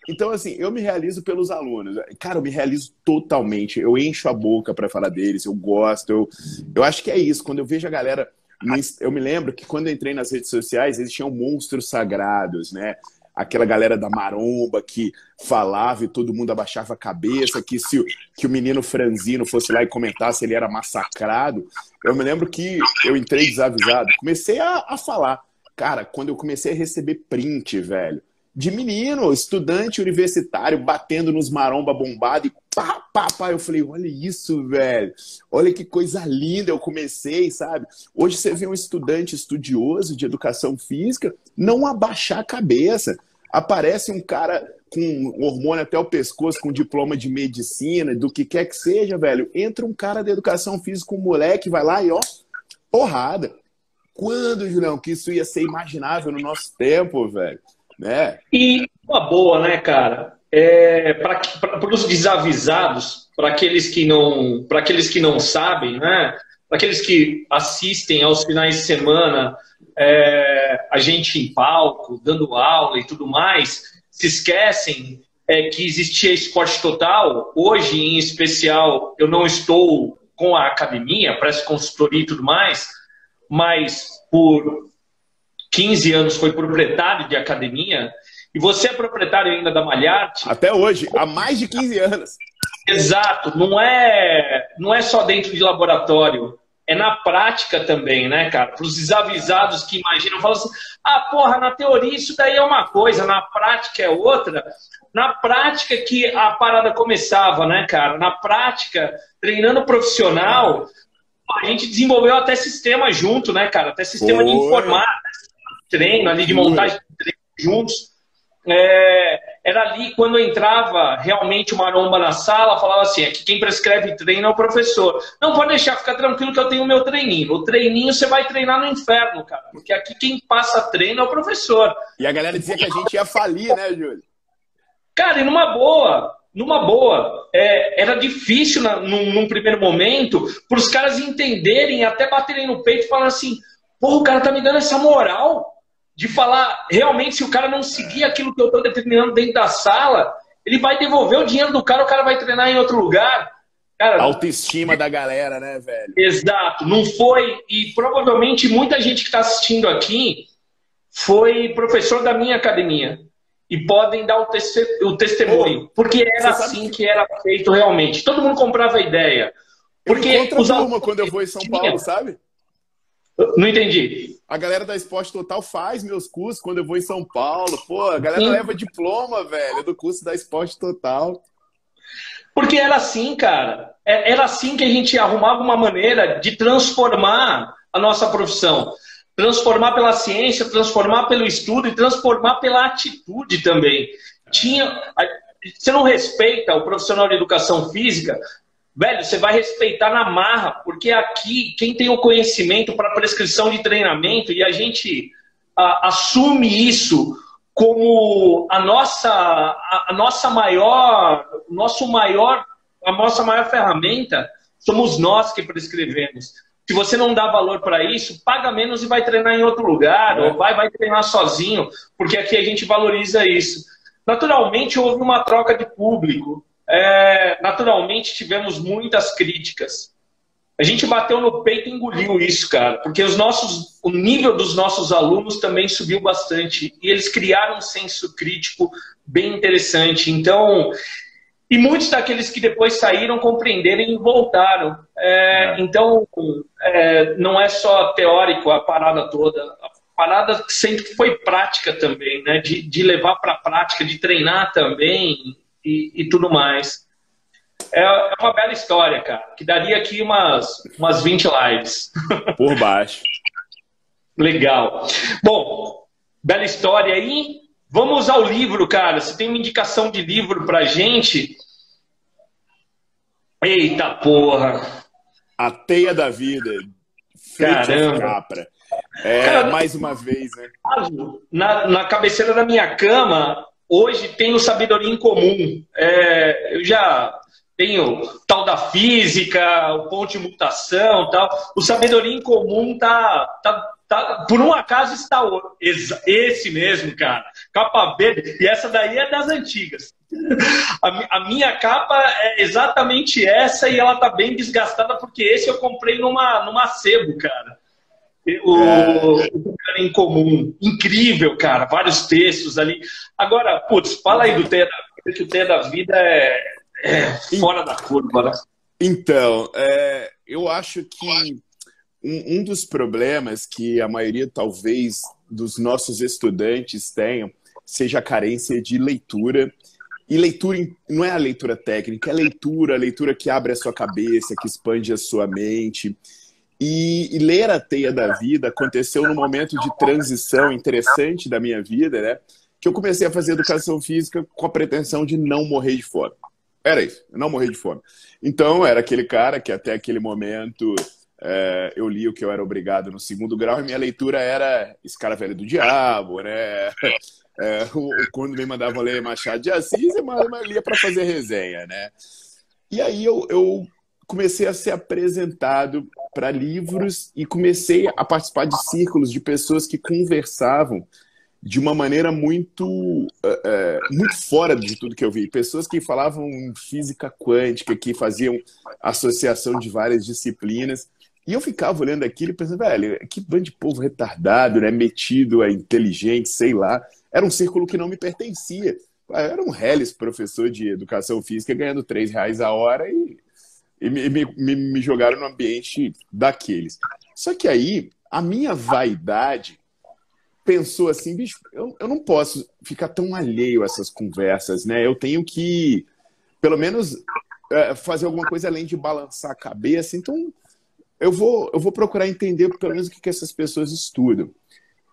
S2: Então, assim, eu me realizo pelos alunos. Cara, eu me realizo totalmente. Eu encho a boca para falar deles, eu gosto. Eu acho que é isso. Quando eu vejo a galera... Eu me lembro que quando eu entrei nas redes sociais, existiam monstros sagrados, né? Aquela galera da maromba que falava e todo mundo abaixava a cabeça, que o menino franzino fosse lá e comentasse, ele era massacrado. Eu me lembro que eu entrei desavisado. Comecei a falar. Cara, quando eu comecei a receber print, velho, de menino, estudante universitário, batendo nos maromba bombado e pá, eu falei, olha isso, velho, olha que coisa linda, eu comecei, sabe? Hoje você vê um estudante estudioso de educação física não abaixar a cabeça. Aparece um cara com hormônio até o pescoço, com diploma de medicina, do que quer que seja, velho, entra um cara da educação física, um moleque, vai lá e ó, porrada. Quando, Julião, que isso ia ser imaginável no nosso tempo, velho? né?
S1: E uma boa, né, cara? Para os desavisados, para aqueles que não sabem, né? Para aqueles que assistem aos finais de semana, a gente em palco, dando aula e tudo mais, se esquecem que existia Esporte Total. Hoje, em especial, eu não estou com a academia, presto consultoria e tudo mais, mas por 15 anos foi proprietário de academia, e você é proprietário ainda da Malharte.
S2: Até hoje, há mais de 15 anos.
S1: Exato, não é só dentro de laboratório, é na prática também, né, cara? Para os desavisados que imaginam, falam assim, ah, porra, na teoria isso daí é uma coisa, na prática é outra. Na prática que a parada começava, né, cara? Na prática, treinando profissional, a gente desenvolveu até sistema junto, né, cara? Até sistema de informática, treino ali, de montagem de treino juntos. Era ali quando entrava realmente uma maromba na sala, falava assim, aqui quem prescreve treino é o professor. Não, pode deixar, fica tranquilo que eu tenho o meu treininho. O treininho você vai treinar no inferno, cara, porque aqui quem passa treino é o professor.
S2: E a galera dizia que a gente ia falir, né, Júlio?
S1: Cara, e numa boa, era difícil num primeiro momento para os caras entenderem, até baterem no peito e falar assim, porra, o cara tá me dando essa moral de falar, realmente, se o cara não seguir aquilo que eu estou determinando dentro da sala, ele vai devolver o dinheiro do cara, o cara vai treinar em outro lugar. Cara,
S2: autoestima da galera, né, velho?
S1: Exato, não foi, e provavelmente muita gente que está assistindo aqui foi professor da minha academia. E podem dar o testemunho, porque era assim que era feito realmente. Todo mundo comprava a ideia. Porque
S2: eu encontro a turma quando eu vou em São Paulo, sabe?
S1: Não entendi.
S2: A galera da Esporte Total faz meus cursos quando eu vou em São Paulo. Pô, a galera leva diploma, velho, do curso da Esporte Total.
S1: Porque era assim, cara. Era assim que a gente arrumava uma maneira de transformar a nossa profissão. Transformar pela ciência, transformar pelo estudo e transformar pela atitude também. Você não respeita o profissional de educação física, velho, você vai respeitar na marra, porque aqui quem tem o conhecimento para prescrição de treinamento, e a gente assume isso como a nossa maior ferramenta, somos nós que prescrevemos. Se você não dá valor para isso, paga menos e vai treinar em outro lugar, ou vai treinar sozinho, porque aqui a gente valoriza isso. Naturalmente, houve uma troca de público. Naturalmente, tivemos muitas críticas. A gente bateu no peito e engoliu isso, cara, porque o nível dos nossos alunos também subiu bastante. E eles criaram um senso crítico bem interessante. Então... E muitos daqueles que depois saíram compreenderam e voltaram. Então, não é só teórico a parada toda. A parada sempre foi prática também, né? De levar para a prática, de treinar também e tudo mais. É uma bela história, cara, que daria aqui umas 20 lives.
S2: Por baixo.
S1: Legal. Bom, bela história aí. Vamos ao livro, cara. Você tem uma indicação de livro pra gente? Eita porra!
S2: A Teia da Vida.
S1: Caramba!
S2: Capra.
S1: Cara,
S2: mais uma vez, né?
S1: Na cabeceira da minha cama, hoje tem o Sabedoria em Comum. Eu já tenho tal da física, o ponto de mutação, tal. O Sabedoria em Comum por um acaso está esse mesmo, cara. Capa verde. E essa daí é das antigas. A minha capa é exatamente essa e ela tá bem desgastada porque esse eu comprei numa sebo, cara. O em Comum. Incrível, cara. Vários textos ali. Agora, putz, fala aí do Teia da Vida, que o Teia da Vida é fora da curva, né?
S2: Então, eu acho que um dos problemas que a maioria, talvez, dos nossos estudantes tenham seja a carência de leitura. E leitura não é a leitura técnica, é a leitura que abre a sua cabeça, que expande a sua mente. E ler a Teia da Vida aconteceu num momento de transição interessante da minha vida, né? Que eu comecei a fazer educação física com a pretensão de não morrer de fome. Era isso, não morrer de fome. Então, era aquele cara que até aquele momento eu li o que eu era obrigado no segundo grau e minha leitura era Esse Cara Velho do Diabo, né? Quando me mandavam ler Machado de Assis, eu lia para fazer resenha, né? E aí eu comecei a ser apresentado para livros e comecei a participar de círculos de pessoas que conversavam de uma maneira muito fora de tudo que eu vi. Pessoas que falavam em física quântica, que faziam associação de várias disciplinas. E eu ficava olhando aquilo e pensando, velho, que bando de povo retardado, né? Metido a inteligente, sei lá. Era um círculo que não me pertencia. Eu era um reles professor de educação física ganhando R$ 3 a hora e me jogaram no ambiente daqueles. Só que aí, a minha vaidade pensou assim, bicho, eu não posso ficar tão alheio a essas conversas, né? Eu tenho que, pelo menos, fazer alguma coisa além de balançar a cabeça. Então, eu vou procurar entender pelo menos o que essas pessoas estudam.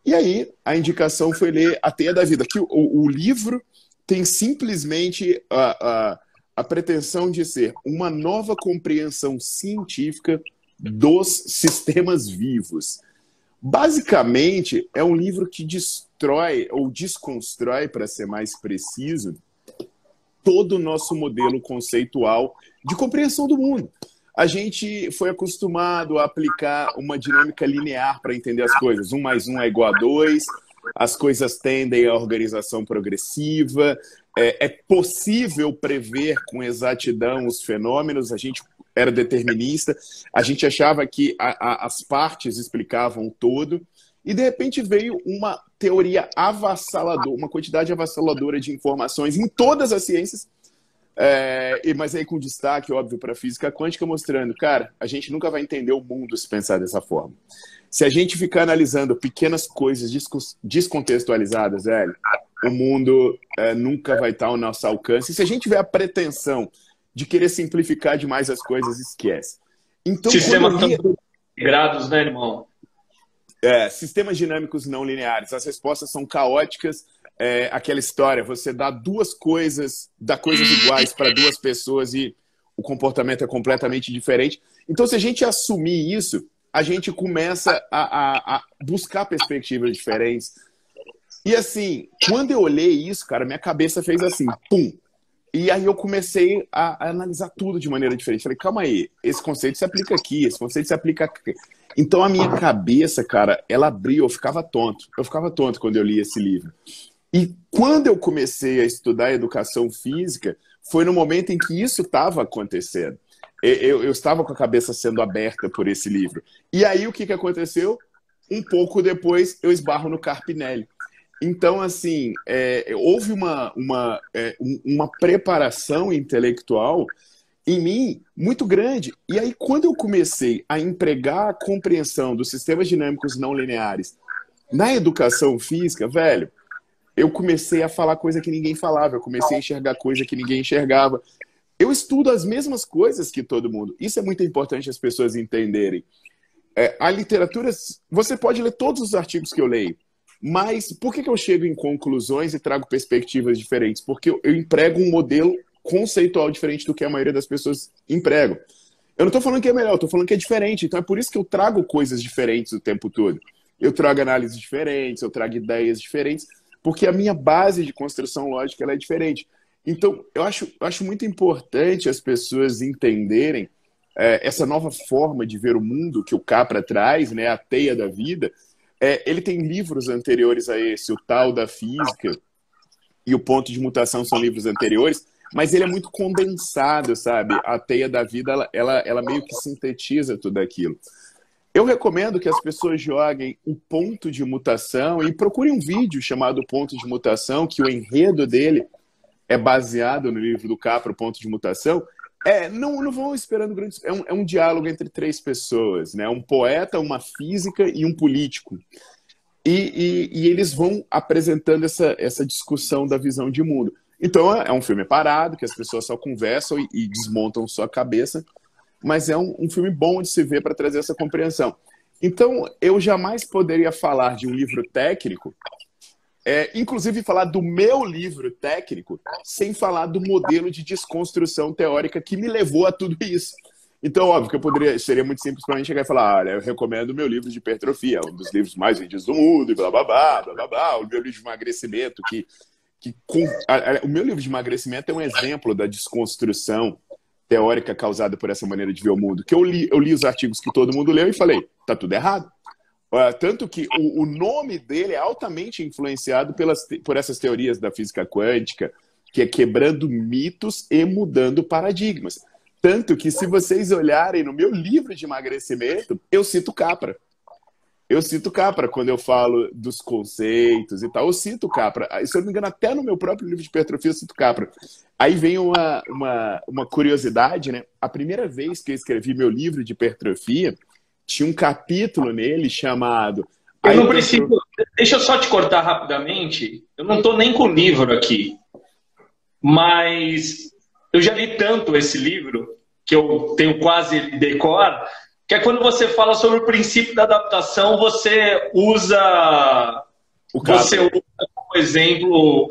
S2: E aí, a indicação foi ler A Teia da Vida, que o livro tem simplesmente a pretensão de ser uma nova compreensão científica dos sistemas vivos. Basicamente, é um livro que destrói ou desconstrói, para ser mais preciso, todo o nosso modelo conceitual de compreensão do mundo. A gente foi acostumado a aplicar uma dinâmica linear para entender as coisas. 1 mais 1 é igual a 2, as coisas tendem à organização progressiva, é possível prever com exatidão os fenômenos, a gente era determinista, a gente achava que as partes explicavam o todo, e de repente veio uma teoria avassaladora, uma quantidade avassaladora de informações em todas as ciências, mas aí com destaque, óbvio, para a física quântica, mostrando, cara, a gente nunca vai entender o mundo se pensar dessa forma. Se a gente ficar analisando pequenas coisas descontextualizadas, velho, o mundo nunca vai estar ao nosso alcance. E se a gente tiver a pretensão de querer simplificar demais as coisas, esquece. Então,
S1: sistemas integrados, né, irmão?
S2: Sistemas dinâmicos não lineares. As respostas são caóticas. Aquela história, você dá coisas iguais para duas pessoas e o comportamento é completamente diferente. Então, se a gente assumir isso, a gente começa a buscar perspectivas diferentes. E assim, quando eu olhei isso, cara, minha cabeça fez assim, pum. E aí eu comecei a analisar tudo de maneira diferente. Falei, calma aí, esse conceito se aplica aqui, esse conceito se aplica aqui. Então a minha cabeça, cara, ela abriu, eu ficava tonto. Eu ficava tonto quando eu li esse livro. E quando eu comecei a estudar educação física, foi no momento em que isso estava acontecendo. Eu estava com a cabeça sendo aberta por esse livro. E aí o que aconteceu? Um pouco depois eu esbarro no Carpinelli. Então, assim, houve uma preparação intelectual em mim muito grande. E aí, quando eu comecei a empregar a compreensão dos sistemas dinâmicos não lineares na educação física, velho, eu comecei a falar coisa que ninguém falava, eu comecei a enxergar coisa que ninguém enxergava. Eu estudo as mesmas coisas que todo mundo. Isso é muito importante as pessoas entenderem. A literatura, você pode ler todos os artigos que eu leio, mas por que eu chego em conclusões e trago perspectivas diferentes? Porque eu emprego um modelo conceitual diferente do que a maioria das pessoas empregam. Eu não estou falando que é melhor, eu estou falando que é diferente. Então é por isso que eu trago coisas diferentes o tempo todo. Eu trago análises diferentes, eu trago ideias diferentes, porque a minha base de construção lógica ela é diferente. Então eu acho muito importante as pessoas entenderem essa nova forma de ver o mundo que o Capra traz, né, a teia da vida. Ele tem livros anteriores a esse, o Tal da Física e o Ponto de Mutação são livros anteriores, mas ele é muito condensado, sabe? A Teia da Vida, ela meio que sintetiza tudo aquilo. Eu recomendo que as pessoas joguem o Ponto de Mutação e procurem um vídeo chamado Ponto de Mutação, que o enredo dele é baseado no livro do Capra, o Ponto de Mutação. Não vão esperando grandes... É um diálogo entre 3 pessoas, né? Um poeta, uma física e um político. E eles vão apresentando essa discussão da visão de mundo. Então, é um filme parado, que as pessoas só conversam e desmontam sua cabeça, mas é um filme bom de se ver para trazer essa compreensão. Então, eu jamais poderia falar de um livro técnico, inclusive falar do meu livro técnico, sem falar do modelo de desconstrução teórica que me levou a tudo isso. Então, óbvio que seria muito simples para mim chegar e falar, olha, eu recomendo o meu livro de hipertrofia, um dos livros mais vendidos do mundo, e blá, blá, blá, blá, blá, blá, o meu livro de emagrecimento, o meu livro de emagrecimento é um exemplo da desconstrução teórica causada por essa maneira de ver o mundo, que eu li os artigos que todo mundo leu e falei, tá tudo errado. Tanto que o nome dele é altamente influenciado por essas teorias da física quântica, que é quebrando mitos e mudando paradigmas. Tanto que, se vocês olharem no meu livro de emagrecimento, eu cito Capra. Eu cito Capra quando eu falo dos conceitos e tal. Eu cito Capra. Se eu não me engano, até no meu próprio livro de hipertrofia eu cito Capra. Aí vem uma curiosidade, né? A primeira vez que eu escrevi meu livro de hipertrofia, tinha um capítulo nele chamado...
S1: Eu não preciso... Deixa eu só te cortar rapidamente. Eu não estou nem com o livro aqui. Mas eu já li tanto esse livro, que eu tenho quase decor, que é quando você fala sobre o princípio da adaptação, você usa como exemplo,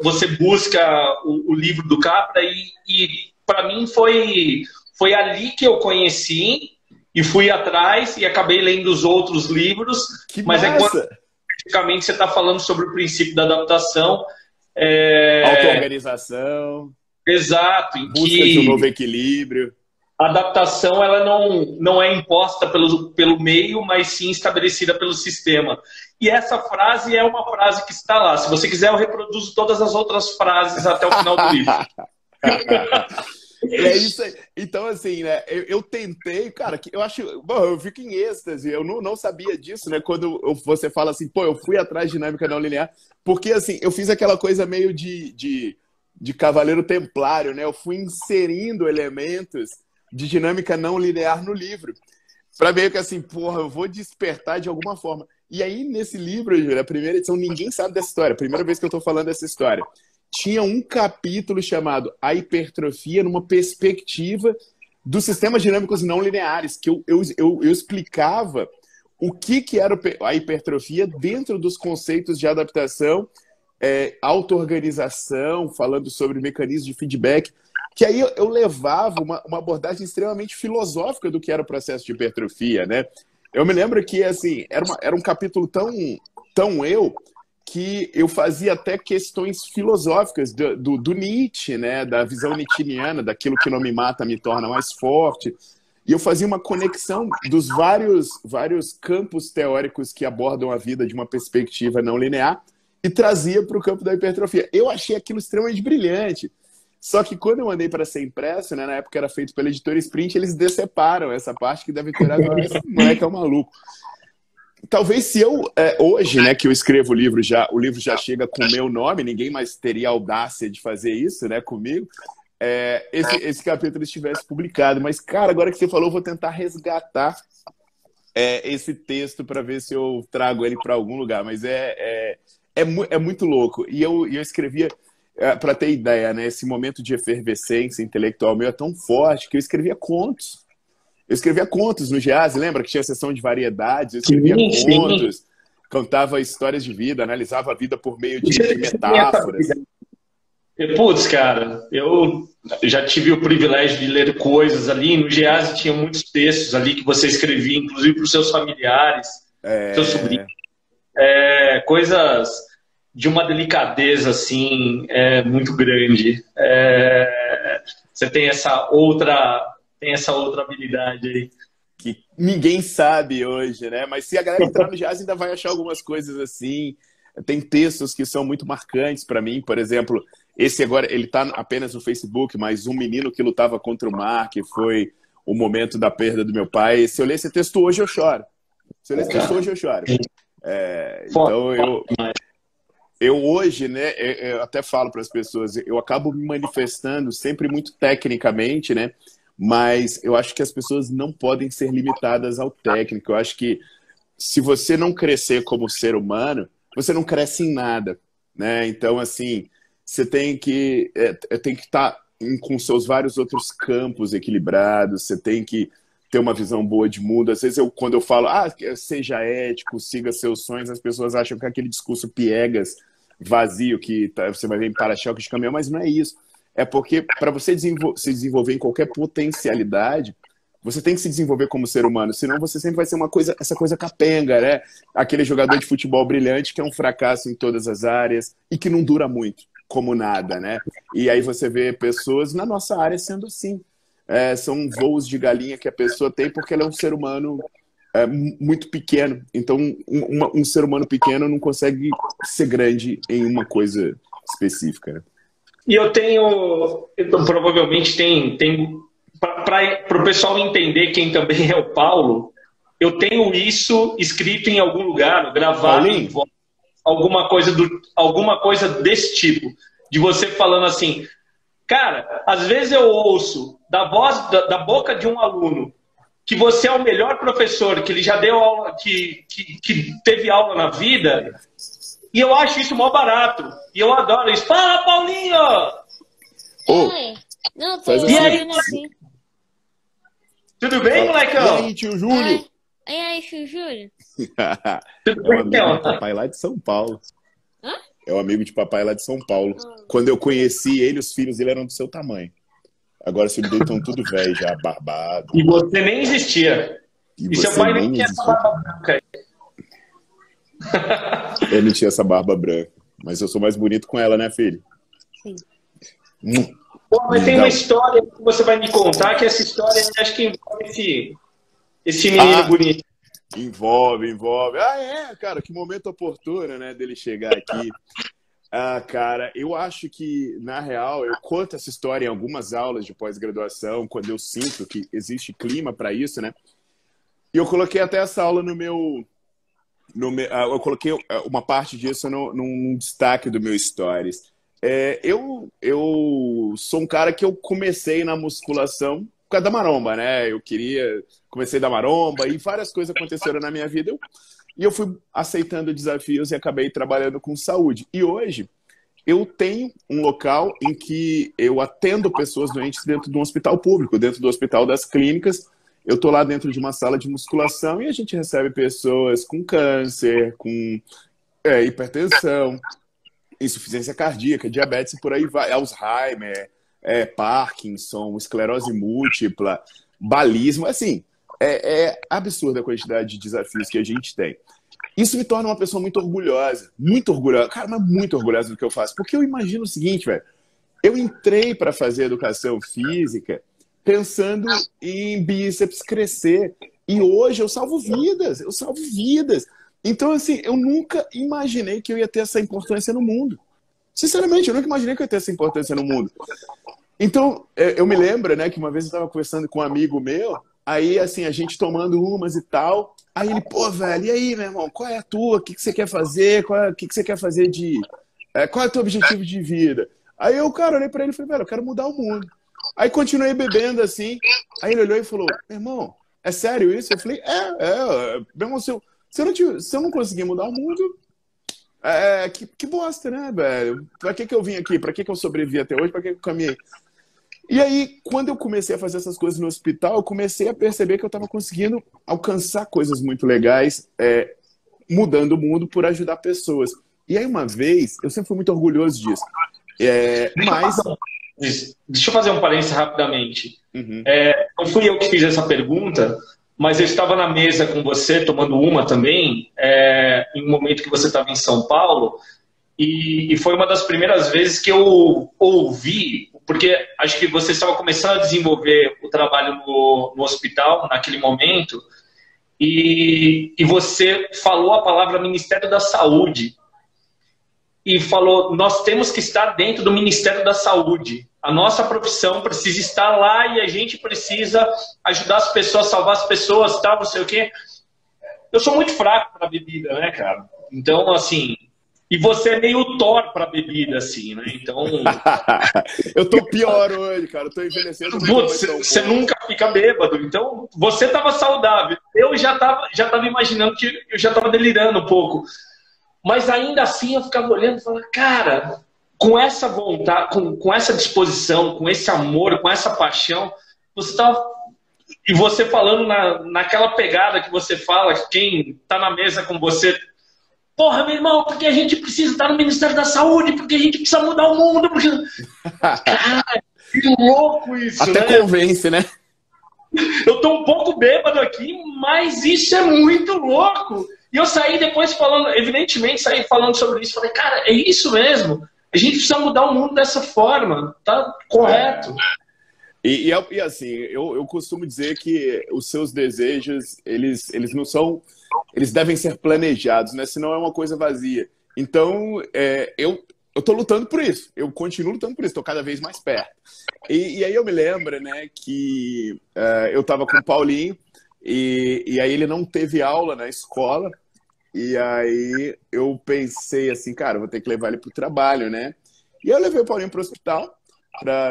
S1: você busca o livro do Capra e para mim foi ali que eu conheci e fui atrás e acabei lendo os outros livros, mas é quando praticamente você está falando sobre o princípio da adaptação.
S2: Auto-organização.
S1: Exato.
S2: Busca de um novo equilíbrio.
S1: A adaptação ela não é imposta pelo meio, mas sim estabelecida pelo sistema. E essa frase é uma frase que está lá. Se você quiser, eu reproduzo todas as outras frases até o final do livro.
S2: É isso aí. Então, assim, né? Eu tentei, cara, eu fico em êxtase. Eu não sabia disso, né? Quando você fala assim, pô, eu fui atrás de dinâmica não linear, porque, assim, eu fiz aquela coisa meio de cavaleiro templário, né? Eu fui inserindo elementos de dinâmica não linear no livro, para meio que assim, porra, eu vou despertar de alguma forma. E aí, nesse livro, a primeira edição, ninguém sabe dessa história. Primeira vez que eu tô falando dessa história. Tinha um capítulo chamado A Hipertrofia numa perspectiva dos sistemas dinâmicos não lineares, que eu explicava o que era a hipertrofia dentro dos conceitos de adaptação, auto-organização, falando sobre mecanismos de feedback, que aí eu levava uma abordagem extremamente filosófica do que era o processo de hipertrofia, né? Eu me lembro que, assim, era um capítulo tão que eu fazia até questões filosóficas do Nietzsche, né? Da visão nietzschiana, daquilo que não me mata me torna mais forte. E eu fazia uma conexão dos vários campos teóricos que abordam a vida de uma perspectiva não linear e trazia para o campo da hipertrofia. Eu achei aquilo extremamente brilhante. Só que quando eu mandei para ser impresso, né, na época era feito pela editora Sprint, eles deceparam essa parte que deve ter olhado, esse moleque é um maluco. Talvez se eu, hoje, né, que eu escrevo o livro já chega com o meu nome, ninguém mais teria a audácia de fazer isso, né, comigo, esse capítulo estivesse publicado. Mas, cara, agora que você falou, eu vou tentar resgatar esse texto para ver se eu trago ele para algum lugar. Mas é muito louco. E eu escrevia, para ter ideia, né, esse momento de efervescência intelectual meu é tão forte que eu escrevia contos. Eu escrevia contos no Gease, lembra que tinha sessão de variedades? Eu escrevia contos, contava histórias de vida, analisava a vida por meio de metáforas.
S1: Putz, cara, eu já tive o privilégio de ler coisas ali. No Gease tinha muitos textos ali que você escrevia, inclusive para os seus familiares, seus sobrinhos. Coisas de uma delicadeza, assim, muito grande. Você tem essa outra habilidade aí.
S2: Que ninguém sabe hoje, né? Mas se a galera entrar no Gease ainda vai achar algumas coisas assim. Tem textos que são muito marcantes para mim. Por exemplo, esse agora, ele tá apenas no Facebook, mas Um Menino que Lutava contra o Mar, que foi o momento da perda do meu pai. Se eu ler esse texto hoje, eu choro. Se eu ler esse texto hoje, eu choro. Então, eu hoje, né, eu até falo para as pessoas, eu acabo me manifestando sempre muito tecnicamente, né? Mas eu acho que as pessoas não podem ser limitadas ao técnico. Eu acho que se você não crescer como ser humano, você não cresce em nada, né? Então, assim, você tem que estar com seus vários outros campos equilibrados, você tem que ter uma visão boa de mundo. Às vezes, quando eu falo, seja ético, siga seus sonhos, as pessoas acham que é aquele discurso piegas, vazio, que você vai ver em para-choque de caminhão, mas não é isso. É porque para você se desenvolver em qualquer potencialidade, você tem que se desenvolver como ser humano, senão você sempre vai ser essa coisa capenga, né? Aquele jogador de futebol brilhante que é um fracasso em todas as áreas e que não dura muito, como nada, né? E aí você vê pessoas na nossa área sendo assim. São voos de galinha que a pessoa tem porque ela é um ser humano muito pequeno. Então, um ser humano pequeno não consegue ser grande em uma coisa específica, né?
S1: E provavelmente tem para o pessoal entender quem também é o Paulo, eu tenho isso escrito em algum lugar, gravado em voz, alguma coisa desse tipo, de você falando assim, cara, às vezes eu ouço da voz, da boca de um aluno, que você é o melhor professor, que ele já deu aula, que teve aula na vida, e eu acho isso mó barato. E eu adoro isso. Fala, Paulinho!
S3: Não, tô ouvindo assim.
S1: Tudo bem, molecão?
S2: E aí, tio Júlio?
S3: E aí, tio Júlio?
S1: Tudo bem,
S2: amigo de papai lá de São Paulo.
S3: Hã?
S2: É um amigo de papai lá de São Paulo. Quando eu conheci ele, os filhos dele eram do seu tamanho. Agora os filhos dele estão tudo velho já, barbado.
S1: E você nem existia. E seu pai nem tinha essa barba branca aí.
S2: Ele não tinha essa barba branca. Mas eu sou mais bonito com ela, né, filho?
S3: Sim.
S1: Pô, mas tem uma história que você vai me contar, que essa história acho que envolve esse menino bonito.
S2: Envolve. Cara, que momento oportuno, né, dele chegar aqui. Cara, eu acho que, na real, eu conto essa história em algumas aulas de pós-graduação, quando eu sinto que existe clima para isso, né? E eu coloquei até essa aula eu coloquei uma parte disso num destaque do meu Stories. Eu sou um cara que eu comecei na musculação por causa da maromba, né? Comecei da maromba e várias coisas aconteceram na minha vida. E eu fui aceitando desafios e acabei trabalhando com saúde. E hoje eu tenho um local em que eu atendo pessoas doentes dentro de um hospital público, dentro do Hospital das Clínicas. Eu estou lá dentro de uma sala de musculação e a gente recebe pessoas com câncer, com hipertensão, insuficiência cardíaca, diabetes e por aí vai, Alzheimer, Parkinson, esclerose múltipla, balismo, assim, é absurda a quantidade de desafios que a gente tem. Isso me torna uma pessoa muito orgulhosa, cara, mas muito orgulhosa do que eu faço, porque eu imagino o seguinte, velho, eu entrei para fazer educação física pensando em bíceps crescer, e hoje eu salvo vidas. Então, assim, eu nunca imaginei que eu ia ter essa importância no mundo. Sinceramente, eu nunca imaginei que eu ia ter essa importância no mundo. Então, eu me lembro, né, que uma vez eu estava conversando com um amigo meu, aí, assim, a gente tomando umas e tal, aí ele, pô, velho, e aí, meu irmão, qual é a tua? O que você quer fazer? O que você quer fazer qual é o teu objetivo de vida? Aí eu, cara, olhei pra ele e falei, velho, eu quero mudar o mundo. Aí continuei bebendo, assim, aí ele olhou e falou, meu irmão, é sério isso? Eu falei, meu irmão, se eu não conseguir mudar o mundo, que bosta, né, velho? Pra que eu vim aqui? Pra que eu sobrevivi até hoje? Pra que eu caminhei? E aí, quando eu comecei a fazer essas coisas no hospital, eu comecei a perceber que eu estava conseguindo alcançar coisas muito legais, mudando o mundo por ajudar pessoas. E aí, uma vez, eu sempre fui muito orgulhoso disso.
S1: Deixa eu fazer um parênteses rapidamente.
S2: Uhum.
S1: Não fui eu que fiz essa pergunta, mas eu estava na mesa com você, tomando uma também, em um momento que você estava em São Paulo, e foi uma das primeiras vezes que eu ouvi, porque acho que você estava começando a desenvolver o trabalho no hospital, naquele momento, e você falou a palavra Ministério da Saúde, e falou, nós temos que estar dentro do Ministério da Saúde. A nossa profissão precisa estar lá e a gente precisa ajudar as pessoas, salvar as pessoas, tal, não sei o quê. Eu sou muito fraco para bebida, né, cara? Então, assim... E você é meio Thor para bebida, assim, né? Então...
S2: Eu tô pior hoje, cara. Eu tô envelhecendo.
S1: Você nunca fica bêbado. Então, você tava saudável. Eu já tava imaginando que eu já tava delirando um pouco. Mas ainda assim eu ficava olhando e falando, cara, com essa vontade, com essa disposição, com esse amor, com essa paixão, você tava... E você falando naquela pegada que você fala, quem tá na mesa com você... porra, meu irmão, porque a gente precisa estar no Ministério da Saúde, porque a gente precisa mudar o mundo. Porque... Cara, que louco isso,
S2: até
S1: né?
S2: convence, né?
S1: Eu tô um pouco bêbado aqui, mas isso é muito louco. E eu saí depois falando, evidentemente, saí falando sobre isso. Falei, cara, é isso mesmo. A gente precisa mudar o mundo dessa forma. Tá correto.
S2: E assim, eu costumo dizer que os seus desejos, eles não são... Eles devem ser planejados, né? Senão é uma coisa vazia. Então, eu tô lutando por isso. Eu continuo lutando por isso. Tô cada vez mais perto. E aí eu me lembro, né, que eu tava com o Paulinho e aí ele não teve aula na escola. E aí eu pensei assim, cara, vou ter que levar ele pro trabalho, né? E eu levei o Paulinho pro hospital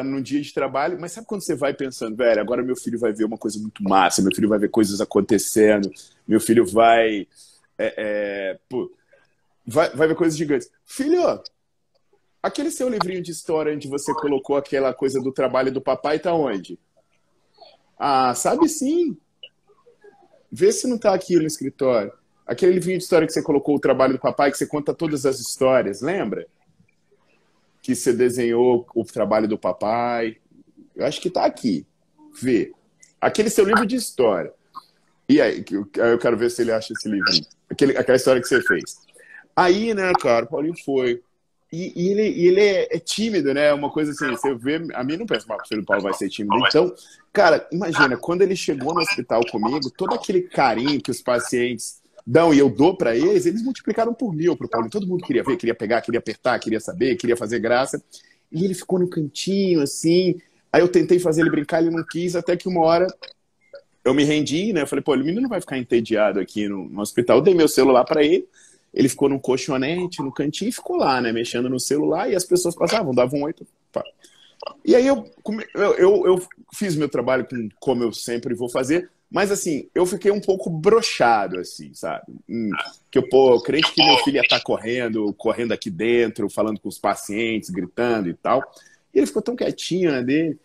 S2: no dia de trabalho. Mas sabe quando você vai pensando, velho, agora meu filho vai ver uma coisa muito massa, meu filho vai ver coisas acontecendo, meu filho vai ver coisas gigantes. Filho, aquele seu livrinho de história onde você colocou aquela coisa do trabalho do papai tá onde? Ah, sabe sim. Vê se não tá aqui no escritório. Aquele livrinho de história que você colocou o trabalho do papai, que você conta todas as histórias, lembra? Que você desenhou o trabalho do papai. Eu acho que tá aqui. Vê. Aquele seu livro de história. E aí, eu quero ver se ele acha esse livrinho. Aquela história que você fez. Aí, né, cara, o Paulinho foi. E ele é tímido, né? Uma coisa assim, você vê... A mim não pensa, mas o filho do Paulo vai ser tímido. Então, cara, imagina, quando ele chegou no hospital comigo, todo aquele carinho que os pacientes dão e eu dou pra eles multiplicaram por 1000 pro Paulinho. Todo mundo queria ver, queria pegar, queria apertar, queria saber, queria fazer graça. E ele ficou no cantinho, assim. Aí eu tentei fazer ele brincar, ele não quis, até que uma hora eu me rendi, né? Eu falei, pô, o menino não vai ficar entediado aqui no hospital. Eu dei meu celular pra ele. Ele ficou num colchonete, no cantinho, e ficou lá, né? Mexendo no celular, e as pessoas passavam, davam um 8. Pá. E aí eu fiz meu trabalho como eu sempre vou fazer, mas assim, eu fiquei um pouco broxado, assim, sabe? Que eu creio que meu filho ia estar correndo aqui dentro, falando com os pacientes, gritando e tal. E ele ficou tão quietinho, né, dele.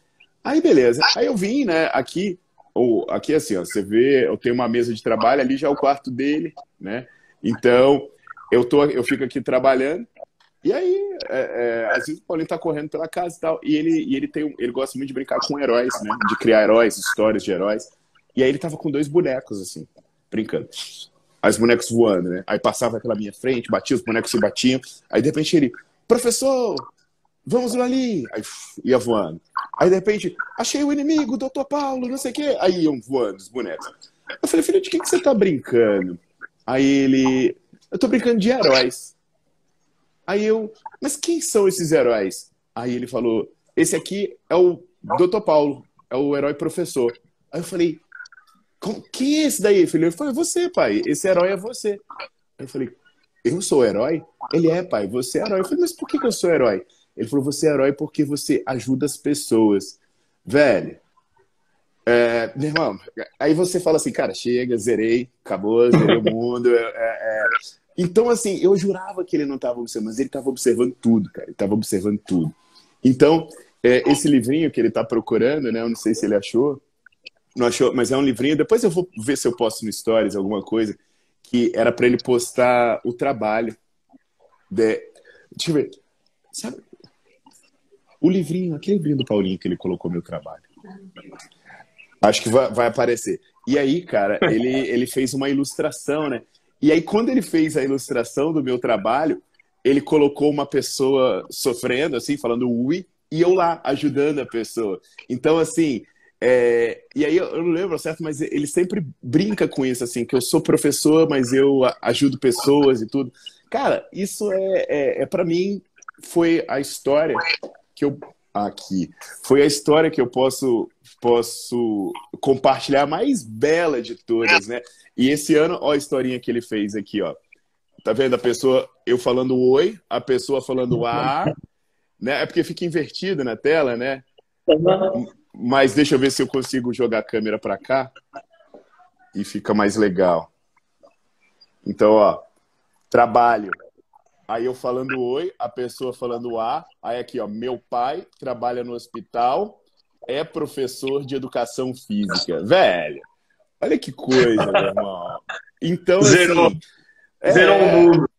S2: Aí, beleza. Aí eu vim, né, aqui assim, ó, você vê, eu tenho uma mesa de trabalho, ali já é o quarto dele, né? Então, eu fico aqui trabalhando, e aí, às vezes o Paulinho tá correndo pela casa e tal, e ele gosta muito de brincar com heróis, né? De criar heróis, histórias de heróis. E aí ele tava com 2 bonecos, assim, brincando. Aí os bonecos voando, né? Aí passava pela minha frente, batia, os bonecos se batiam. Aí, de repente, ele, professor, vamos lá ali. Aí ia voando. Aí, de repente, achei o inimigo, doutor Paulo, não sei o quê. Aí iam voando os bonecos. Eu falei, filho, de que você tá brincando? Aí ele... Eu tô brincando de heróis. Aí eu... Mas quem são esses heróis? Aí ele falou... Esse aqui é o Dr. Paulo. É o herói professor. Aí eu falei... Quem é esse daí, filho? Ele falou... É você, pai. Esse herói é você. Aí eu falei... Eu sou o herói? Ele é, pai. Você é herói. Eu falei... Mas por que eu sou herói? Ele falou... Você é herói porque você ajuda as pessoas. Velho... meu irmão, aí você fala assim, cara, chega, zerei, acabou, zerei o mundo. Então, assim, eu jurava que ele não estava observando, mas ele estava observando tudo, cara, ele estava observando tudo. Então, esse livrinho que ele está procurando, né, eu não sei se ele achou, não achou, mas é um livrinho, depois eu vou ver se eu posto no Stories alguma coisa, que era para ele postar o trabalho. Deixa eu ver, sabe, aquele livrinho do Paulinho que ele colocou meu trabalho. Acho que vai aparecer. E aí, cara, ele fez uma ilustração, né? E aí, quando ele fez a ilustração do meu trabalho, ele colocou uma pessoa sofrendo, assim, falando ui, e eu lá, ajudando a pessoa. Então, assim, e aí eu não lembro certo, mas ele sempre brinca com isso, assim, que eu sou professor, mas eu ajudo pessoas e tudo. Cara, isso pra mim, foi a história que eu... Aqui. Foi a história que eu posso compartilhar mais bela de todas, né? E esse ano, ó a historinha que ele fez aqui, ó. Tá vendo a pessoa, eu falando oi, a pessoa falando né? É porque fica invertido na tela, né? Mas deixa eu ver se eu consigo jogar a câmera pra cá e fica mais legal. Então, ó, trabalho. Aí eu falando oi, a pessoa falando aí aqui, ó, meu pai trabalha no hospital, é professor de educação física. Velho, olha que coisa, meu irmão. Então,
S1: Zerou.
S2: Assim,
S1: Zerou o mundo.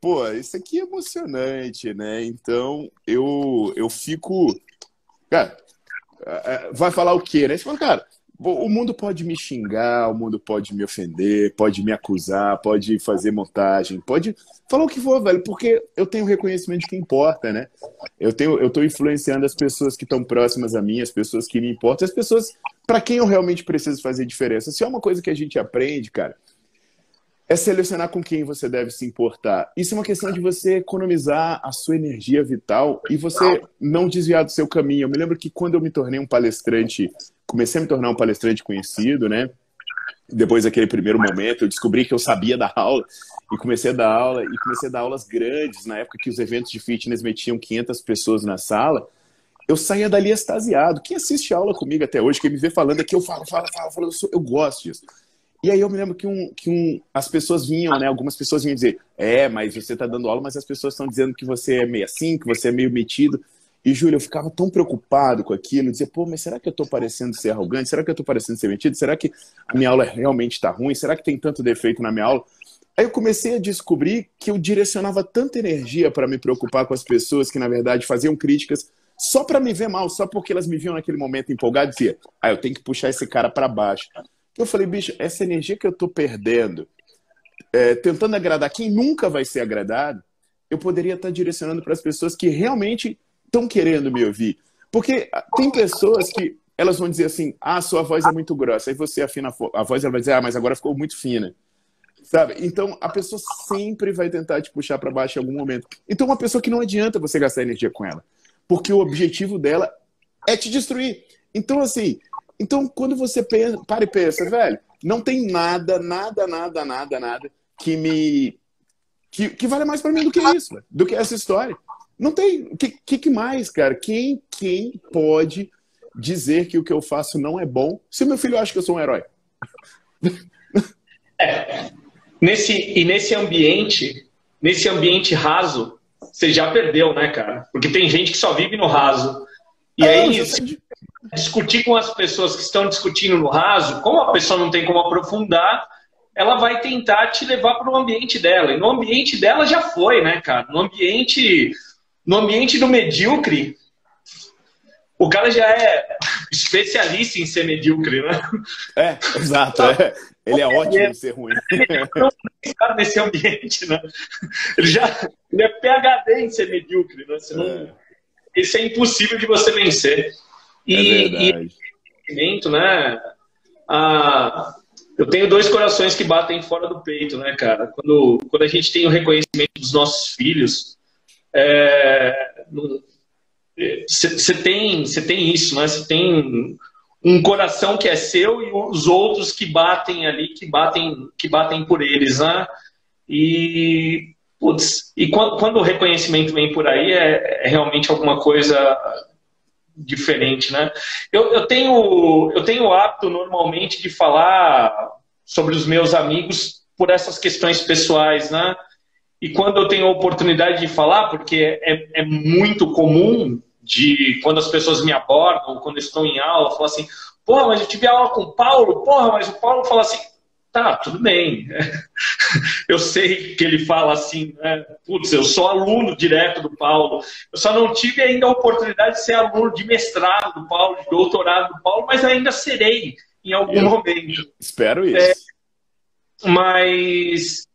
S2: Pô, isso aqui é emocionante, né? Então, eu fico... Cara, vai falar o quê, né? Você fala, cara, o mundo pode me xingar, o mundo pode me ofender, pode me acusar, pode fazer montagem, pode falar o que for, velho, porque eu tenho reconhecimento de que importa, né? Eu tô influenciando as pessoas que estão próximas a mim, as pessoas que me importam, as pessoas para quem eu realmente preciso fazer diferença. Se é uma coisa que a gente aprende, cara, é selecionar com quem você deve se importar. Isso é uma questão de você economizar a sua energia vital e você não desviar do seu caminho. Eu me lembro que quando eu me tornei um palestrante, comecei a me tornar um palestrante conhecido, né? Depois daquele primeiro momento, eu descobri que eu sabia dar aula e comecei a dar aula e comecei a dar aulas grandes, na época que os eventos de fitness metiam 500 pessoas na sala. Eu saía dali extasiado. Quem assiste aula comigo até hoje, quem me vê falando aqui, eu falo, eu gosto disso. E aí eu me lembro que as pessoas vinham, né? Algumas pessoas vinham dizer, mas você está dando aula, mas as pessoas estão dizendo que você é meio assim, que você é meio metido. E, Júlio, eu ficava tão preocupado com aquilo, dizia, pô, mas será que eu estou parecendo ser arrogante? Será que eu estou parecendo ser metido? Será que a minha aula realmente está ruim? Será que tem tanto defeito na minha aula? Aí eu comecei a descobrir que eu direcionava tanta energia para me preocupar com as pessoas que, na verdade, faziam críticas só para me ver mal, só porque elas me viam naquele momento empolgado e dizia, eu tenho que puxar esse cara para baixo. Eu falei, bicho, essa energia que eu tô perdendo, tentando agradar quem nunca vai ser agradado, eu poderia estar direcionando para as pessoas que realmente estão querendo me ouvir. Porque tem pessoas que elas vão dizer assim, sua voz é muito grossa. Aí você afina a voz, ela vai dizer, mas agora ficou muito fina. Sabe? Então, a pessoa sempre vai tentar te puxar para baixo em algum momento. Então, uma pessoa que não adianta você gastar energia com ela. Porque o objetivo dela é te destruir. Então, assim... Então, quando você para e pensa, velho, não tem nada que vale mais pra mim do que isso, do que essa história. Não tem. O que mais, cara? Quem pode dizer que o que eu faço não é bom se meu filho acha que eu sou um herói?
S1: Nesse ambiente raso, você já perdeu, né, cara? Porque tem gente que só vive no raso. E aí... discutir com as pessoas que estão discutindo no raso, como a pessoa não tem como aprofundar, ela vai tentar te levar para o ambiente dela. E no ambiente dela já foi, né, cara? No ambiente do medíocre, o cara já é especialista em ser medíocre, né?
S2: Exato. Ele é ótimo em ser ruim.
S1: Não está nesse ambiente, né? Ele é PhD em ser medíocre, né? Isso é impossível de você vencer. E né? Eu tenho 2 corações que batem fora do peito, né, cara? Quando a gente tem o reconhecimento dos nossos filhos, você tem isso, né? Você tem um coração que é seu e os outros que batem ali, que batem por eles, né? E quando o reconhecimento vem por aí, é realmente alguma coisa diferente, né? Eu tenho o hábito normalmente de falar sobre os meus amigos por essas questões pessoais, né? E quando eu tenho a oportunidade de falar, porque é muito comum quando as pessoas me abordam, quando estou em aula, falar assim, porra, mas eu tive aula com o Paulo, porra, mas o Paulo fala assim, tá, tudo bem. Eu sei que ele fala assim, né? Putz, eu sou aluno direto do Paulo. Eu só não tive ainda a oportunidade de ser aluno de mestrado do Paulo, de doutorado do Paulo, mas ainda serei em algum momento.
S2: Espero isso.
S1: Mas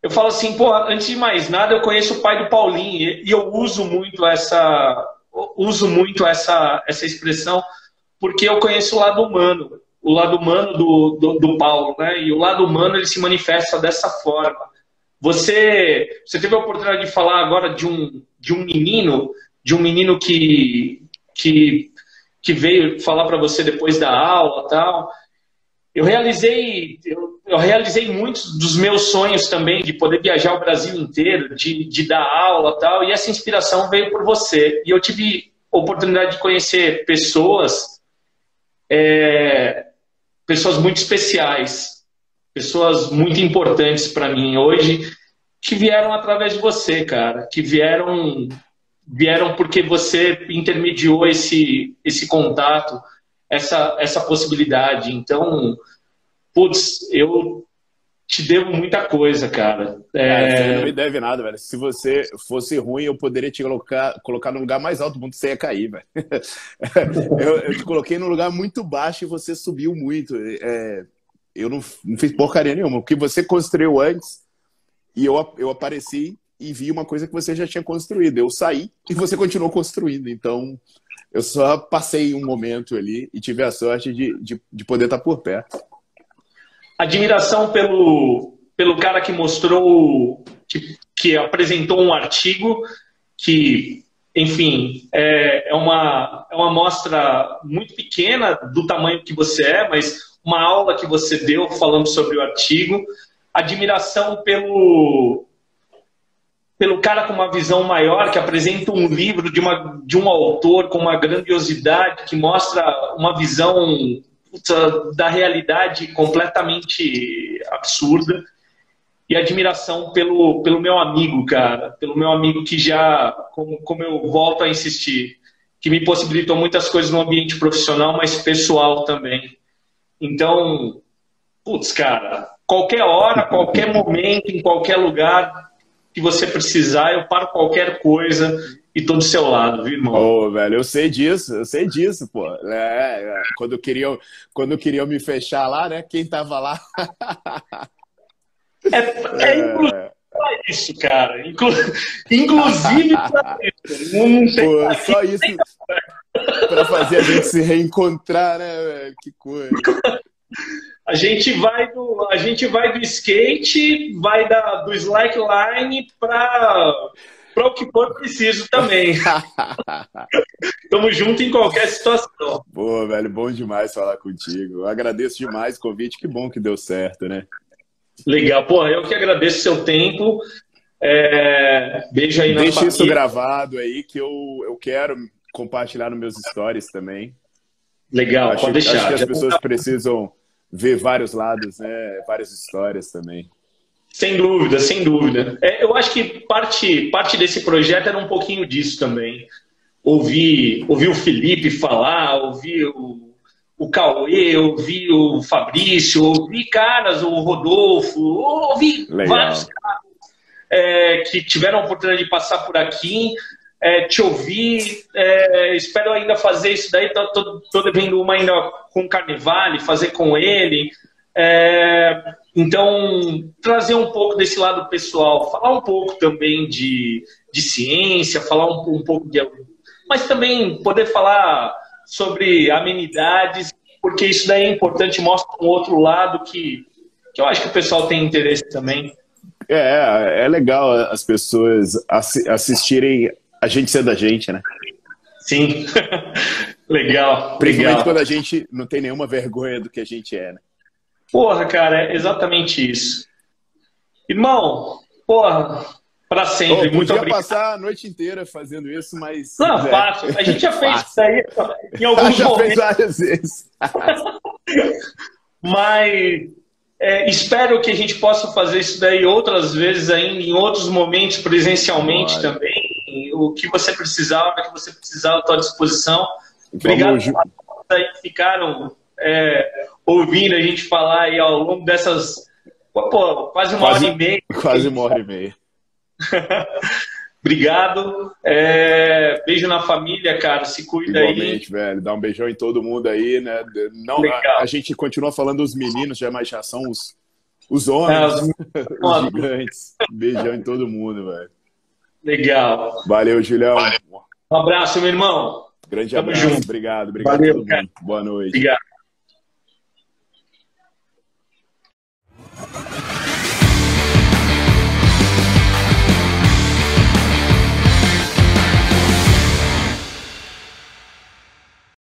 S1: eu falo assim, pô, antes de mais nada, eu conheço o pai do Paulinho e eu uso muito essa expressão porque eu conheço o lado humano. O lado humano do Paulo, né? E o lado humano ele se manifesta dessa forma. Você teve a oportunidade de falar agora de um menino que veio falar para você depois da aula, tal. Eu realizei muitos dos meus sonhos também de poder viajar o Brasil inteiro, de dar aula, tal. E essa inspiração veio por você. E eu tive a oportunidade de conhecer pessoas muito especiais, pessoas muito importantes para mim hoje, que vieram através de você, cara, que vieram porque você intermediou esse contato, essa possibilidade. Então, putz, eu te devo muita coisa, cara.
S2: Cara, você não me deve nada, velho. Se você fosse ruim, eu poderia te colocar no lugar mais alto do mundo, você ia cair, velho. Eu te coloquei num lugar muito baixo e você subiu muito. Eu não fiz porcaria nenhuma. O que você construiu antes, e eu apareci e vi uma coisa que você já tinha construído. Eu saí e você continuou construindo. Então, eu só passei um momento ali e tive a sorte de poder estar por perto.
S1: Admiração pelo cara que mostrou, que apresentou um artigo que, enfim, é uma amostra muito pequena do tamanho que você é, mas uma aula que você deu falando sobre o artigo. Admiração pelo cara com uma visão maior, que apresenta um livro de um autor com uma grandiosidade, que mostra uma visão da realidade completamente absurda. E admiração pelo meu amigo, cara. Pelo meu amigo que já, como eu volto a insistir, que me possibilitou muitas coisas no ambiente profissional, mas pessoal também. Então, putz, cara, qualquer hora, qualquer momento, em qualquer lugar que você precisar, eu paro qualquer coisa e tô do seu lado, viu, irmão?
S2: Ô, velho, eu sei disso, pô. Quando queriam me fechar lá, né? Quem tava lá?
S1: Inclusive pra isso, cara. Inclusive pra isso. Não sei.
S2: Pô, só isso pra fazer a gente se reencontrar, né, velho? Que coisa.
S1: A gente vai do skate, vai do slackline para o que for preciso também. Tamo junto em qualquer situação.
S2: Pô, velho, bom demais falar contigo. Eu agradeço demais o convite, que bom que deu certo, né?
S1: Legal. Pô, eu que agradeço o seu tempo. Beijo aí na
S2: Deixa
S1: família.
S2: isso gravado aí, que eu quero compartilhar nos meus stories também.
S1: Legal, pode deixar.
S2: Acho que as pessoas precisam ver vários lados, né? Várias histórias também.
S1: Sem dúvida, sem dúvida. Eu acho que parte desse projeto era um pouquinho disso também. Ouvir o Felipe falar, ouvir o Cauê, ouvir o Fabrício, ouvir caras, o Rodolfo, ouvir vários caras que tiveram a oportunidade de passar por aqui, te ouvir. Espero ainda fazer isso daí. Tô devendo uma ainda com o Carnevale, fazer com ele. Então, trazer um pouco desse lado pessoal, falar um pouco também de ciência, falar um pouco de... Mas também poder falar sobre amenidades, porque isso daí é importante, mostra um outro lado que eu acho que o pessoal tem interesse também.
S2: É legal as pessoas assistirem a gente sendo a gente, né?
S1: Sim. Legal.
S2: Principalmente quando a gente não tem nenhuma vergonha do que a gente é, né?
S1: Porra, cara, é exatamente isso. Irmão, porra, pra sempre. Muito obrigado.
S2: Podia passar a noite inteira fazendo isso, mas...
S1: Não, fácil. A gente já fez isso aí em alguns momentos.
S2: Fez várias vezes.
S1: Mas espero que a gente possa fazer isso daí outras vezes ainda, em outros momentos, presencialmente também. O que você precisar, eu estou à disposição. Obrigado por que ficaram ouvindo a gente falar aí ao longo dessas quase uma hora e meia.
S2: Quase uma hora e meia.
S1: Obrigado. Beijo na família, cara. Se cuida.
S2: Igualmente, aí. Velho. Dá um beijão em todo mundo aí, né? Não, a gente continua falando dos meninos, mas já são os homens, os gigantes. Beijão em todo mundo, velho.
S1: Legal.
S2: Valeu, Julião.
S1: Um abraço, meu irmão.
S2: Grande abraço. Obrigado
S1: Valeu,
S2: a todo mundo. Boa noite.
S1: Obrigado.